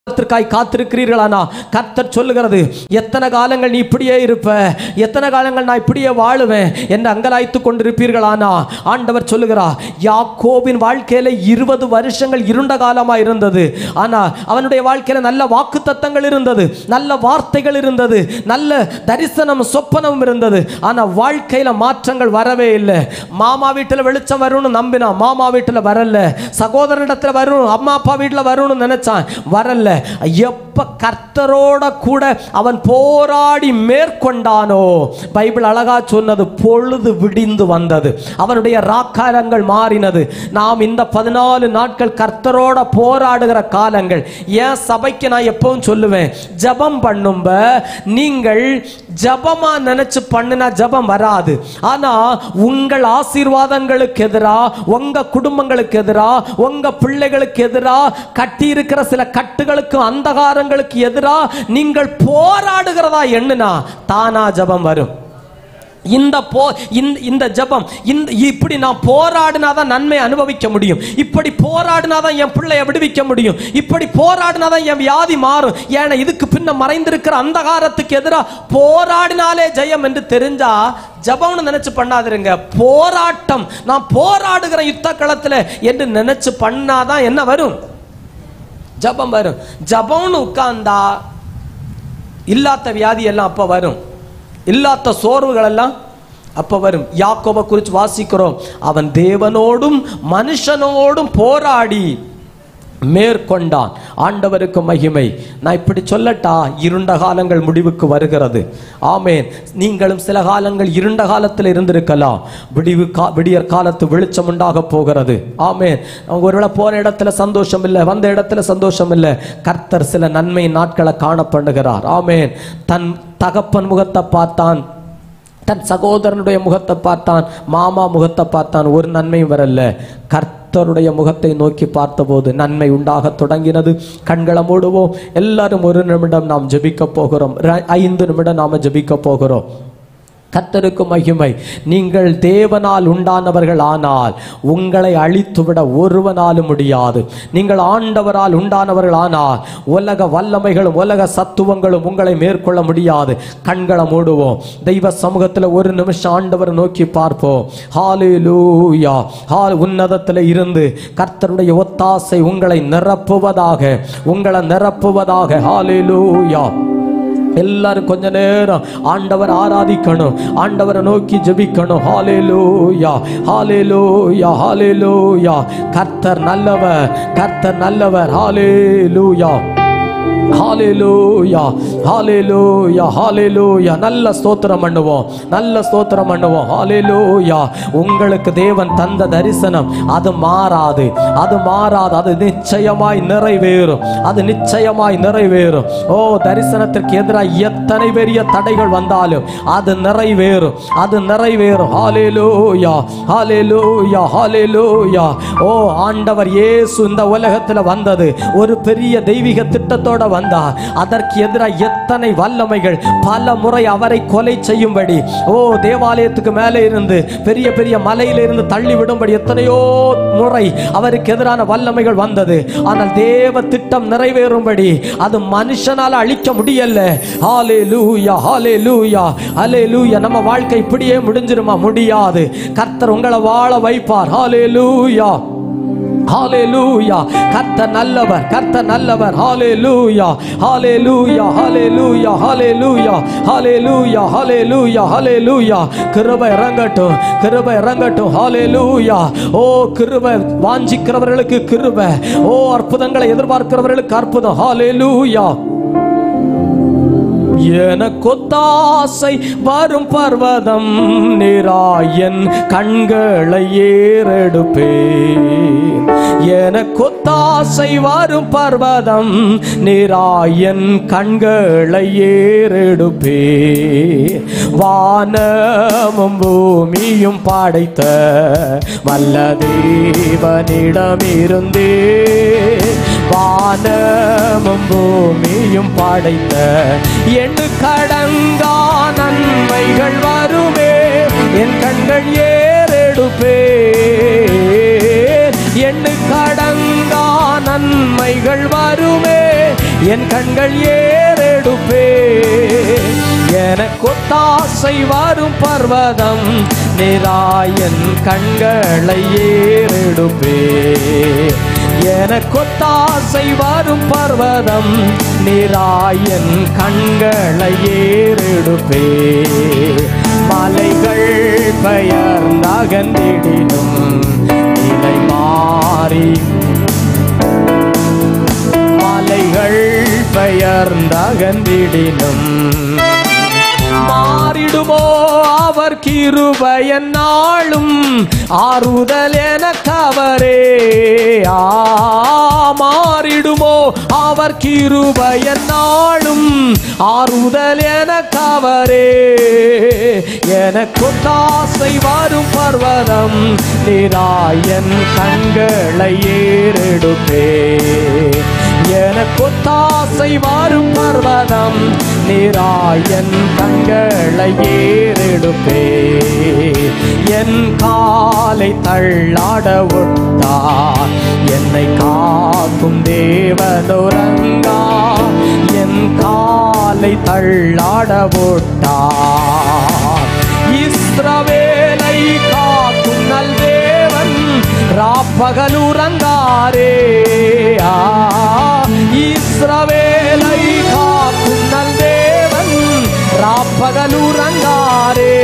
காத்திருக்கிறீர்களானா கர்த்தர் சொல்லுகிறது, எத்தனை காலங்கள் நீ இப்படியே இருப்ப, எத்தனை காலங்கள் நான் இப்படியே வாழுவேன் என்று அங்கலாய்த்து கொண்டிருப்பீர்களானா ஆண்டவர் சொல்லுகிறார், யாக்கோபின் வாழ்க்கையில 20 வருஷங்கள் இருண்ட காலமா இருந்தது. ஆனா அவனுடைய வாழ்க்கையில நல்ல வாக்கு தத்தங்கள் இருந்தது, நல்ல வார்த்தைகள் இருந்தது, நல்ல தரிசனம் சொப்பனம் இருந்தது. ஆனா வாழ்க்கையில மாற்றங்கள் வரவே இல்லை. மாமா வீட்டில் வெளிச்சம் வரும்னு நம்பினா மாமா வீட்டில் வரல, சகோதரனிடத்தில் வரும், அம்மா அப்பா வீட்டில் வரும்னு நினைச்சான், வரல. எப்ப கர்த்தரோட கூட அவன் போராடி மேற்கொண்டானோ, பைபிள் அழகா சொன்னது, பொழுது விடிந்து வந்தது, அவனுடைய ராக்காலங்கள் மாறினது. நாம் இந்த 14 நாட்கள் கர்த்தரோட போராடுகிற காலங்கள். ஏன் சபைக்கு நான் எப்பவும் சொல்லுவேன், ஜபம் பண்ணும்ப நீங்கள் ஜபமா நினைச்சு பண்ணினா ஜபம் வராது. ஆனா உங்கள் ஆசீர்வாதங்களுக்கு எதிரா, உங்க குடும்பங்களுக்கு எதிரா, உங்க பிள்ளைகளுக்கு எதிரா கட்டி இருக்கிற சில கட்டுகளுக்கு, அந்தகாரங்களுக்கு எதிரா நீங்கள் போராடுகிறதா எண்ணுனா தானா ஜபம் வரும். இந்த ஜபம், இப்படி நான் போராடினாதான் நன்மை அனுபவிக்க முடியும், இப்படி போராடினாதான் என் பிள்ளையை விடுவிக்க முடியும், இப்படி போராடினாதான் என் வியாதி மாறும், ஏன்னா இதுக்கு பின்ன மறைந்திருக்கிற அந்தகாரத்துக்கு எதிராக போராடினாலே ஜெயம் என்று தெரிஞ்சா ஜபம்னு நினைச்சு பண்ணாதிருங்க. போராட்டம், நான் போராடுகிற யுத்த களத்துல என்று நினைச்சு பண்ணாதான் என்ன வரும், ஜபம் வரும். ஜபம்னு உட்கார்ந்தா இல்லாத வியாதி எல்லாம் அப்ப வரும், இல்லாத சோர்வுகள் எல்லாம் அப்ப வரும். யாக்கோபை குறித்து வாசிக்கிறோம், அவன் தேவனோடும் மனுஷனோடும் போராடி மேற்கொண்டான். ஆண்டவருக்கு மகிமை. நான் இப்படி சொல்லட்டா, இருண்ட காலங்கள் முடிவுக்கு வருகிறது. ஆமேன். நீங்களும் சில காலங்கள் இருண்ட காலத்தில் இருந்திருக்கலாம், விடியற் காலத்து வெளிச்சம் உண்டாக போகிறது. ஆமேன். ஒருவேளை போன இடத்துல சந்தோஷம் இல்லை, வந்த இடத்துல சந்தோஷம் இல்லை, கர்த்தர் சில நன்மை நாட்களை காண பண்ணுகிறார். ஆமேன். தன் தகப்பன் முகத்தை பார்த்தான், தன் சகோதரனுடைய முகத்தை பார்த்தான், மாமா முகத்தை பார்த்தான், ஒரு நன்மையும் வரல. கர்த்தருடைய முகத்தை நோக்கி பார்த்தபோது நன்மை உண்டாக தொடங்கினது. கண்களை மூடுவோம் எல்லாரும். ஒரு நிமிடம் நாம் ஜெபிக்க போகிறோம், 5 நிமிடம் நாம ஜெபிக்க போகிறோம். கர்த்தருக்கு மகிமை. நீங்கள் தேவனால் உண்டானவர்கள் ஆனால் உங்களை அழித்துவிட ஒருவனாலும் முடியாது. நீங்கள் ஆண்டவரால் உண்டானவர்கள் ஆனால் உலக வல்லமைகளும் உலக சத்துவங்களும் உங்களை மேற்கொள்ள முடியாது. கண்களை மூடுவோம், தெய்வ சமூகத்தில் ஒரு நிமிஷம் ஆண்டவரை நோக்கி பார்ப்போம். ஹல்லேலூயா. உன்னதத்தில் இருந்து கர்த்தருடைய ஒத்தாசை உங்களை நிரப்புவதாக, உங்களை நிரப்புவதாக. ஹல்லேலூயா. எல்லாரும் கொஞ்ச நேரம் ஆண்டவர் ஆராதிக்கணும், ஆண்டவரை நோக்கி ஜெபிக்கணும். ஹல்லேலூயா, ஹல்லேலூயா, ஹல்லேலூயா. கர்த்தர் நல்லவர், கர்த்தர் நல்லவர். ஹல்லேலூயா, ஹல்லேலூயா, ஹல்லேலூயா, ஹல்லேலூயா. நல்ல ஸ்தோத்திரம் பண்ணுவோம், நல்ல ஸ்தோத்திரம் பண்ணுவோம். ஹல்லேலூயா. உங்களுக்கு தேவன் தந்த தரிசனம் அது மாறாது, அது மாறாது, அது நிச்சயமாய் நிறைவேறும், அது நிச்சயமாய் நிறைவேறும். ஓ, தரிசனத்திற்கு எதிராக எத்தனை பெரிய தடைகள் வந்தாலும் அது நிறைவேறும், அது நிறைவேறும். ஹல்லேலூயா, ஹல்லேலூயா, ஹல்லேலூயா. ஓ, ஆண்டவர் இயேசு இந்த உலகத்தில் வந்தது ஒரு பெரிய தெய்வீக திட்டத்தோட வந்தார். அதற்கு எதிராக எத்தனை வல்லமைகள் பல முறை அவரை கொலை செய்யும்படி, ஓ, தேவாலயத்துக்கு மேலே இருந்து பெரிய பெரிய மலையிலிருந்து தள்ளி விடும்படி எத்தனையோ முறை அவருக்கு எதிரான வல்லமைகள் வந்தது. ஆனால் தேவ திட்டம் நிறைவேறும்படி அது மனுஷனால அழிக்க முடியல. ஹல்லேலூயா, ஹல்லேலூயா, ஹல்லேலூயா. நம்ம வாழ்க்கை இப்படியே முடிஞ்சிருமா? முடியாது. கர்த்தர் உங்களை வாழ வைப்பார். ஹல்லேலூயா, ஹல்லேலூயா. கர்த்தர் நல்லவர், கர்த்தர் நல்லவர். ஹல்லேலூயா, ஹல்லேலூயா, ஹல்லேலூயா, ஹல்லேலூயா, ஹல்லேலூயா, ஹல்லேலூயா, ஹல்லேலூயா. கிருபை இறங்கட்டும், கிருபை இறங்கட்டும். ஹல்லேலூயா. ஓ, கிருபை வாஞ்சிக்கிறவர்களுக்கு கிருபை, ஓ, அற்புதங்களை எதிர்பார்க்கிறவர்களுக்கு அற்புதம். ஹல்லேலூயா. எனக்கொத்தாசை வரும் பர்வதம் நீராயன் கண்களை ஏறெடுப்பேன். எனக்கொத்தாசை வரும் பர்வதம் நீராயன் கண்களை ஏறெடுப்பேன். வானமும் பூமியும் படைத்த வல்ல தேவனிடமிருந்தே, வானமும் பூமியும் படைத்த எண்ணு கடங்கா நன்மைகள் வருமே, என் கண்கள் ஏறெடுப்பே. எண்ணு கடங்கா நன்மைகள் வருமே, என் கண்கள் ஏறெடுப்பே. எனக்கொத்தாசை வரும் பர்வதம் நீராயன் கண்களை ஏறெடுப்பே. எனக்கொத்தாசை வரும் பர்வதம் நீராயன் கண்களை ஏறெடுப்பே. மலைகள் பெயர்ந்தகன்றிடினும் நிலை மாறி, மலைகள் பெயர்ந்தகன்றிடினும் மாறிடுமோ அவர் கிருபை என்னாலும் ஆறுதல் எனக்கவரே. மாறிடுமோ அவர் கிருபை என்னாலும் ஆறுதல் எனக்கவரே. எனக்கொத்தாசை வரும் பர்வதம் நீராயன் கண்களை ஏறெடுப்பே. எனக்கொத்தாசை வரும் பர்வதம் நீராயன் கண்களை ஏறெடுப்பே. என் காலை தள்ளாட விட்டார், என்னை காக்கும் தேவனுரங்கா. என் காலை தள்ளாட விட்டார், இஸ்ரவேலை காக்கும் நல் தேவன் ராப்பகலுறங்காரே. இஸ்ரவேலை காக்கும் நல் தேவன் ராப்பகலுறங்காரே.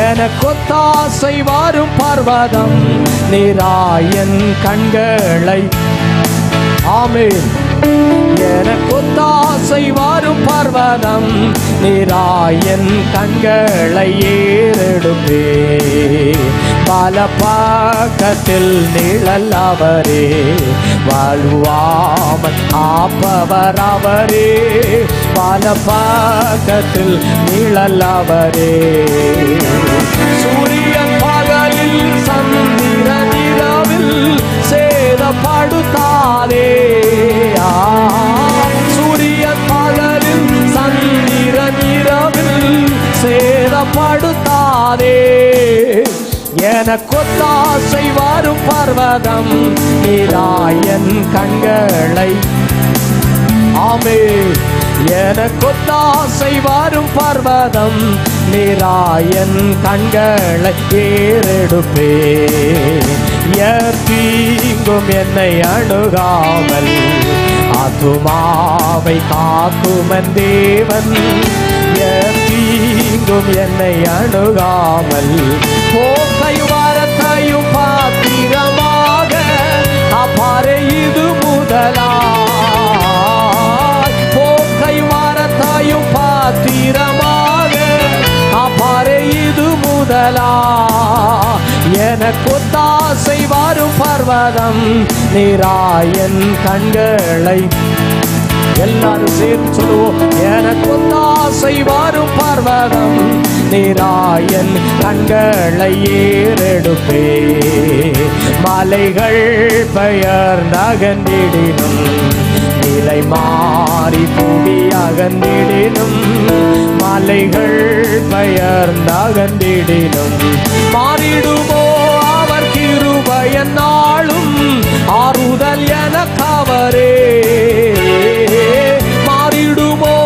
எனக்கொத்தாசை வரும் பர்வதம் நீராயன் கண்களை, ஆமென். எனக்கொத்தாசை வரும் பர்வதம் நீராயன் கண்களை ஏறெடுப்பே. பல பக்கத்தில் நிழல் அவரே, வாழ்வாமல் ஆப்பவர் அவரே. பல பக்கத்தில் நிழல் அவரே. சூரியன் பகலில் சந்திரன் இரவில் சேதப்படுத்தாதே. சூரியன் பகலில் சந்திரன் இரவில் சேதப்படுத்தாதே. எனக்கொத்தாசை வரும் பர்வதம் நீராயன் கண்களை, ஆமென். எனக்கொத்தாசை வரும் பர்வதம் நீராயன் கண்களை ஏறெடுப்பே. தீங்கும் என்னை அணுகாமல் ஆத்துமாவை காக்குமன் தேவன். தீங்கும் என்னை அணுகாமல் போக்கை வரத்தையும் பாத்திரமாக அப்பாறை இது முதலா. போக்கை வரத்தையும் பாத்திரமாக அப்பாறை இது முதலா. எனக்கொத்தாசை வரும் பர்வதம் நீராயன் கண்களை, எல்லாரும் சேர்த்து சொல்லுவோம். எனக்கொத்தாசை வரும் பர்வதம் நீராயன் கண்களை ஏறெடுப்பே. மலைகள் பெயர்ந்தகன்றிடினும் நிலை மாறி புவி அகன்றிடினும், மலைகள் பெயர்ந்தகன்றிடினும் மாறிடுமோ அவர் கிருபை என்னாலும் ஆறுதல் எனக்கவரே. மாறிடுமோ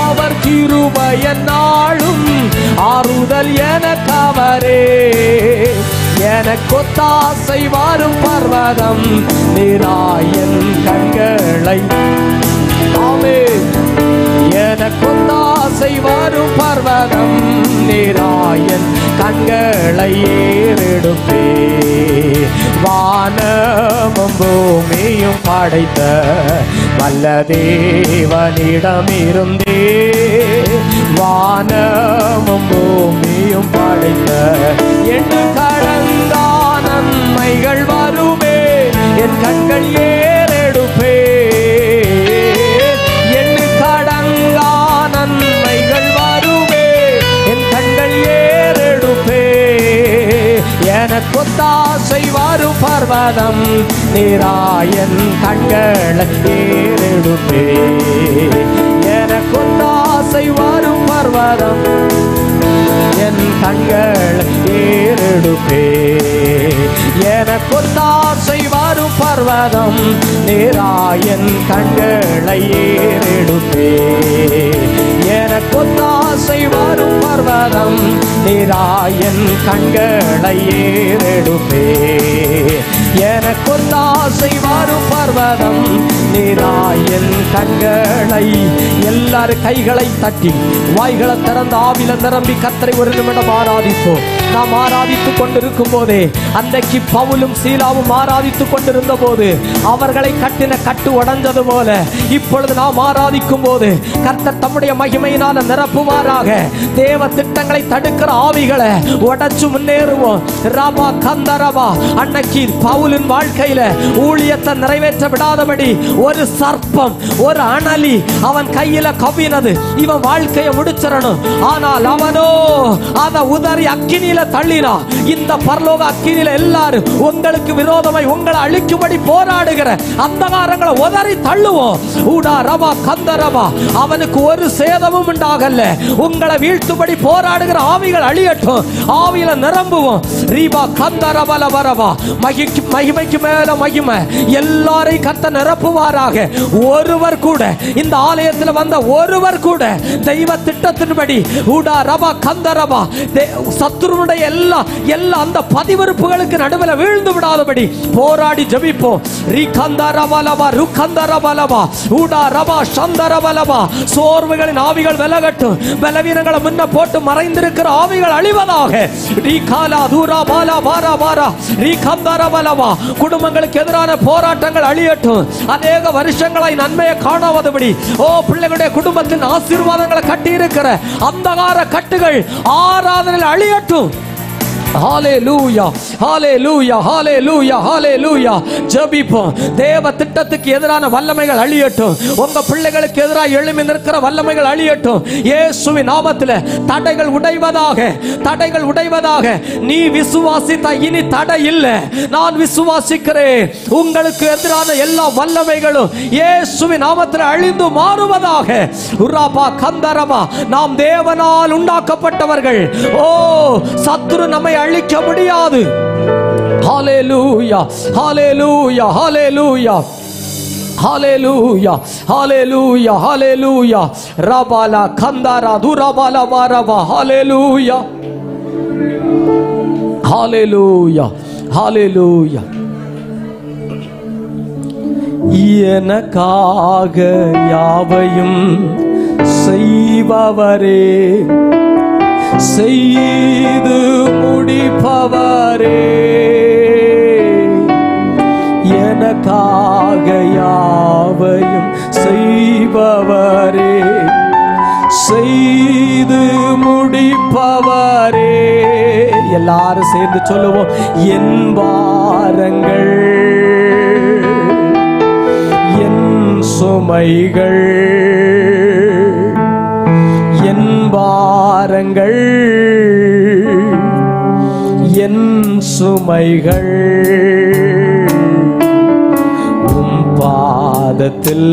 அவர் கிருபை என்னாலும் ஆறுதல் எனக்கவரே. எனக்கொத்தாசை வரும் பர்வதம் நீராயன் கண்களை, ஆமென். எனக்கொத்தாசை வரும் பர்வதம் நீராயன் கண்களை ஏறெடுப்பே. வானமும் பூமியும் படைத்த வல்ல தேவனிடமிருந்தே, வானமும் பூமியும் படைத்த எண்ணு கடந்தா நன்மைகள் வருமே. என் கண்கள் ஏறெடுப்பே. எண்ணு கடங்கா நன்மைகள் வருமே. என் கண்கள் ஏறெடுப்பே. எனக்கொத்தாசை வரும் பர்வதம் நீராயன் கண்களை ஏறெடுப்பே. எனக்கொத்தாசை வரும் பர்வதம் என் கண்கள் ஏறெடுப்பே. எனக்கொத்தாசை வரும் பர்வதம் நேராயன் கண்களை ஏறெடுப்பே. எனக்கொத்தாசை வரும் பர்வதம் நேராயன் கண்களை ஏறெடுப்பே. எனக்கொத்தாசை வரும் பர்வதம் நேராயன் கண்களை. எல்லாரும் கைகளை தட்டி வாய்களை திறந்து ஆவில நிரம்பி கர்த்தரை ஒரு நிமிடம் ஆராதிப்போம். நாம் ஆராதித்துக் கொண்டிருக்கும் போதே அன்றைக்கு பவுலும் சீலாவும் ஆராதித்துக் கொண்டிருந்த போது அவர்களை கட்டின கட்டு உடைஞ்சது போல இப்பொழுது நாம் ஆராதிக்கும் போது கர்த்தர் தம்முடைய மகிமையினால நிரப்புவாராக. தேவ திட்டங்களை தடுக்கிற ஆவிகளை உடைச்சு முன்னேறுவோம். ரபா கந்தரபா. அன்னைக்கு பவுலின் வாழ்க்கையில ஊழியத்தை நிறைவேற்ற விடாதபடி ஒரு சர்ப்பம், ஒரு அனலி அவன் கையில கவ்வினது. இவன் வாழ்க்கையை முடிச்சிடணும். ஆனால் அவனோ அதை உதறி அக்கினியில தள்ளினா. இந்த பரலோக அக்கினியில எல்லாரும் உங்களுக்கு விரோதமாய் உங்களை அழிக்கும்படி போராடுகிற அந்தகாரங்களை உதறி தள்ளுவோம். ஊடா ரபா கந்தரபா. அவனுக்கு ஒரு சேதமும் உண்டாகல. உங்களை வீழ்த்தும்படி போராடுகிற ஆவிகள் அழியட்டும். ஆவியில நிரம்புவோம். ரீபா கந்தரபல வரவா. மகிமைக்கு மேல மகிமை எல்லாரையும் கர்த்தர் நிரப்புவாராக. ஒருவர் கூட இந்த ஆலயத்தில் வந்த ஒருவர் கூட தெய்வ திட்டத்தின்படி ஊடா ரபா கந்தரபா சத்துருனுடைய எல்லா அந்த பதிவிருப்புகளுக்கு நடுவில் வீழ்ந்து விடாதபடி போராடி ஜெபிப்போம். ரிகந்தரபலவா ருகந்தரபலவா ஊடா ரபா சந்தரபலவா. சோர்வுகளின் ஆவிகள் விலகட்டும். பலவீனங்களை முன்ன போட்டு மறைந்திருக்கிற ஆவிகள் அழிவதாக. ரிகாலா தூரா பாலா பாரா பாரா ரிகந்தரபலவா. குடும்பங்களுக்கு எதிரான போராட்டங்கள் அழியட்டும். அநேக வருஷங்களாய் நன்மையை காணாதபடி பிள்ளைகளுடைய குடும்பத்தின் ஆசீர்வாதங்களை கட்டி இருக்கிற அந்தகார கட்டுகள் ஆராதனையில் அழியட்டும். ஹalleluya ஹalleluya ஹalleluya ஹalleluya. ஜெபிப்போம். தேவ திட்டத்துக்கு எதிரான வல்லமைகள் அழியட்டும். உங்க பிள்ளைகளுக்கு எதிராக எழும்பி நிற்கிற வல்லமைகள் அழியட்டும். இயேசுவின் நாமத்தில் தடைகள் உடைவதாக. தடைகள் உடைவதாக. நீ விசுவாசித்த இனி தடை இல்லை. நான் விசுவாசிக்கிறேன். உங்களுக்கு எதிரான எல்லா வல்லமைகளும் இயேசுவின் நாமத்தில் அழிந்து மாறுவதாக. உராபா கந்தரபா. நாம் தேவனால் உண்டாக்கப்பட்டவர்கள். சத்துரு நம்மை அழிக்க முடியாது. ஹalleluya ஹalleluya ஹalleluya ஹalleluya ஹalleluya ஹalleluya. ரபாலா கந்தரா துரபாலா வரவா. ஹalleluya ஹalleluya ஹalleluya. எனக்காக யாவையும் செய்பவரே, செய்து முடிப்பவரே. எனக்காக யாவையும் செய்பவரே, செய்து முடிப்பவரே. எல்லாரும் சேர்ந்து சொல்லுவோம். என் பாரங்கள், என் சுமைகள், என் பாரங்கள், என் சுமைகள் உம் பாதத்தில்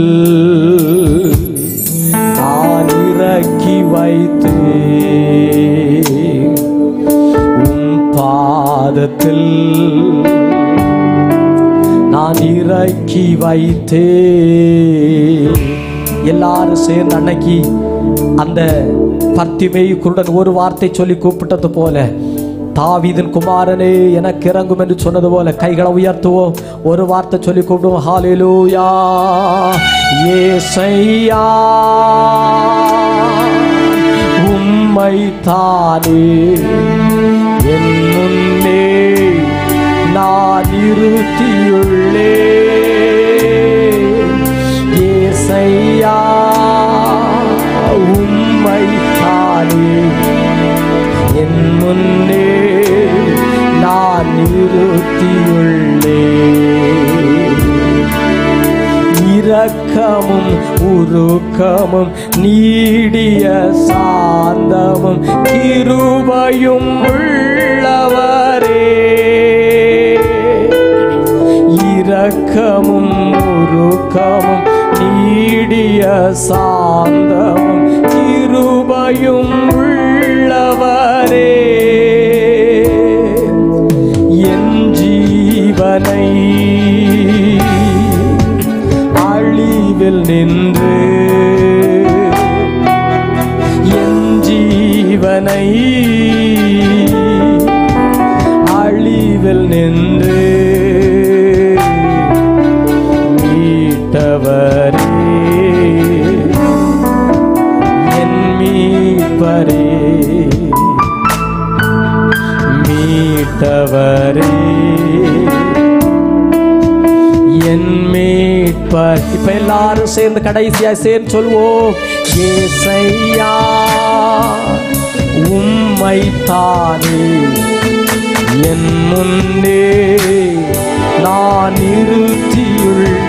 நான் இறக்கி வைத்தேன். உம் பாதத்தில் நான் இறக்கி வைத்தேன். எல்லாரும் சேர்ந்து அன்னைக்கு அந்த பர்த்திமேயு குருடன் ஒரு வார்த்தை சொல்லி கூப்பிட்டது போல, தாவீதின் குமாரனே எனக்கு இறங்கும் என்று சொன்னது போல கைகளை உயர்த்துவோம். ஒரு வார்த்தை சொல்லி கூப்பிடுவோம். ஹalleluya. ஏசையா உம்மை தானே என் முன்னே நான் நிறுத்தியுள்ளேன். ஏசையா உம்மை தானே என் முன்னே நான் நிறுத்தியுள்ளேன். இரக்கமும் உருக்கமும் நீடிய சாந்தமும் கிருபையும் உள்ளவரே. இரக்கமும் உருக்கமும் நீடிய சாந்தமும் கிருபையும் உள்ளவரே. என் என்னை அழிவில் நின்று மீட்டவரே, என் மீட்பரே, மீட்டவரே, என் மீட்பர். இப்ப எல்லாரும் சேர்ந்து கடைசியா சேர்ந்து சொல்வோம், ஏசையா உம்மைத்தானே என் முன்னே நான் நிறுத்தியுள்ளேன்.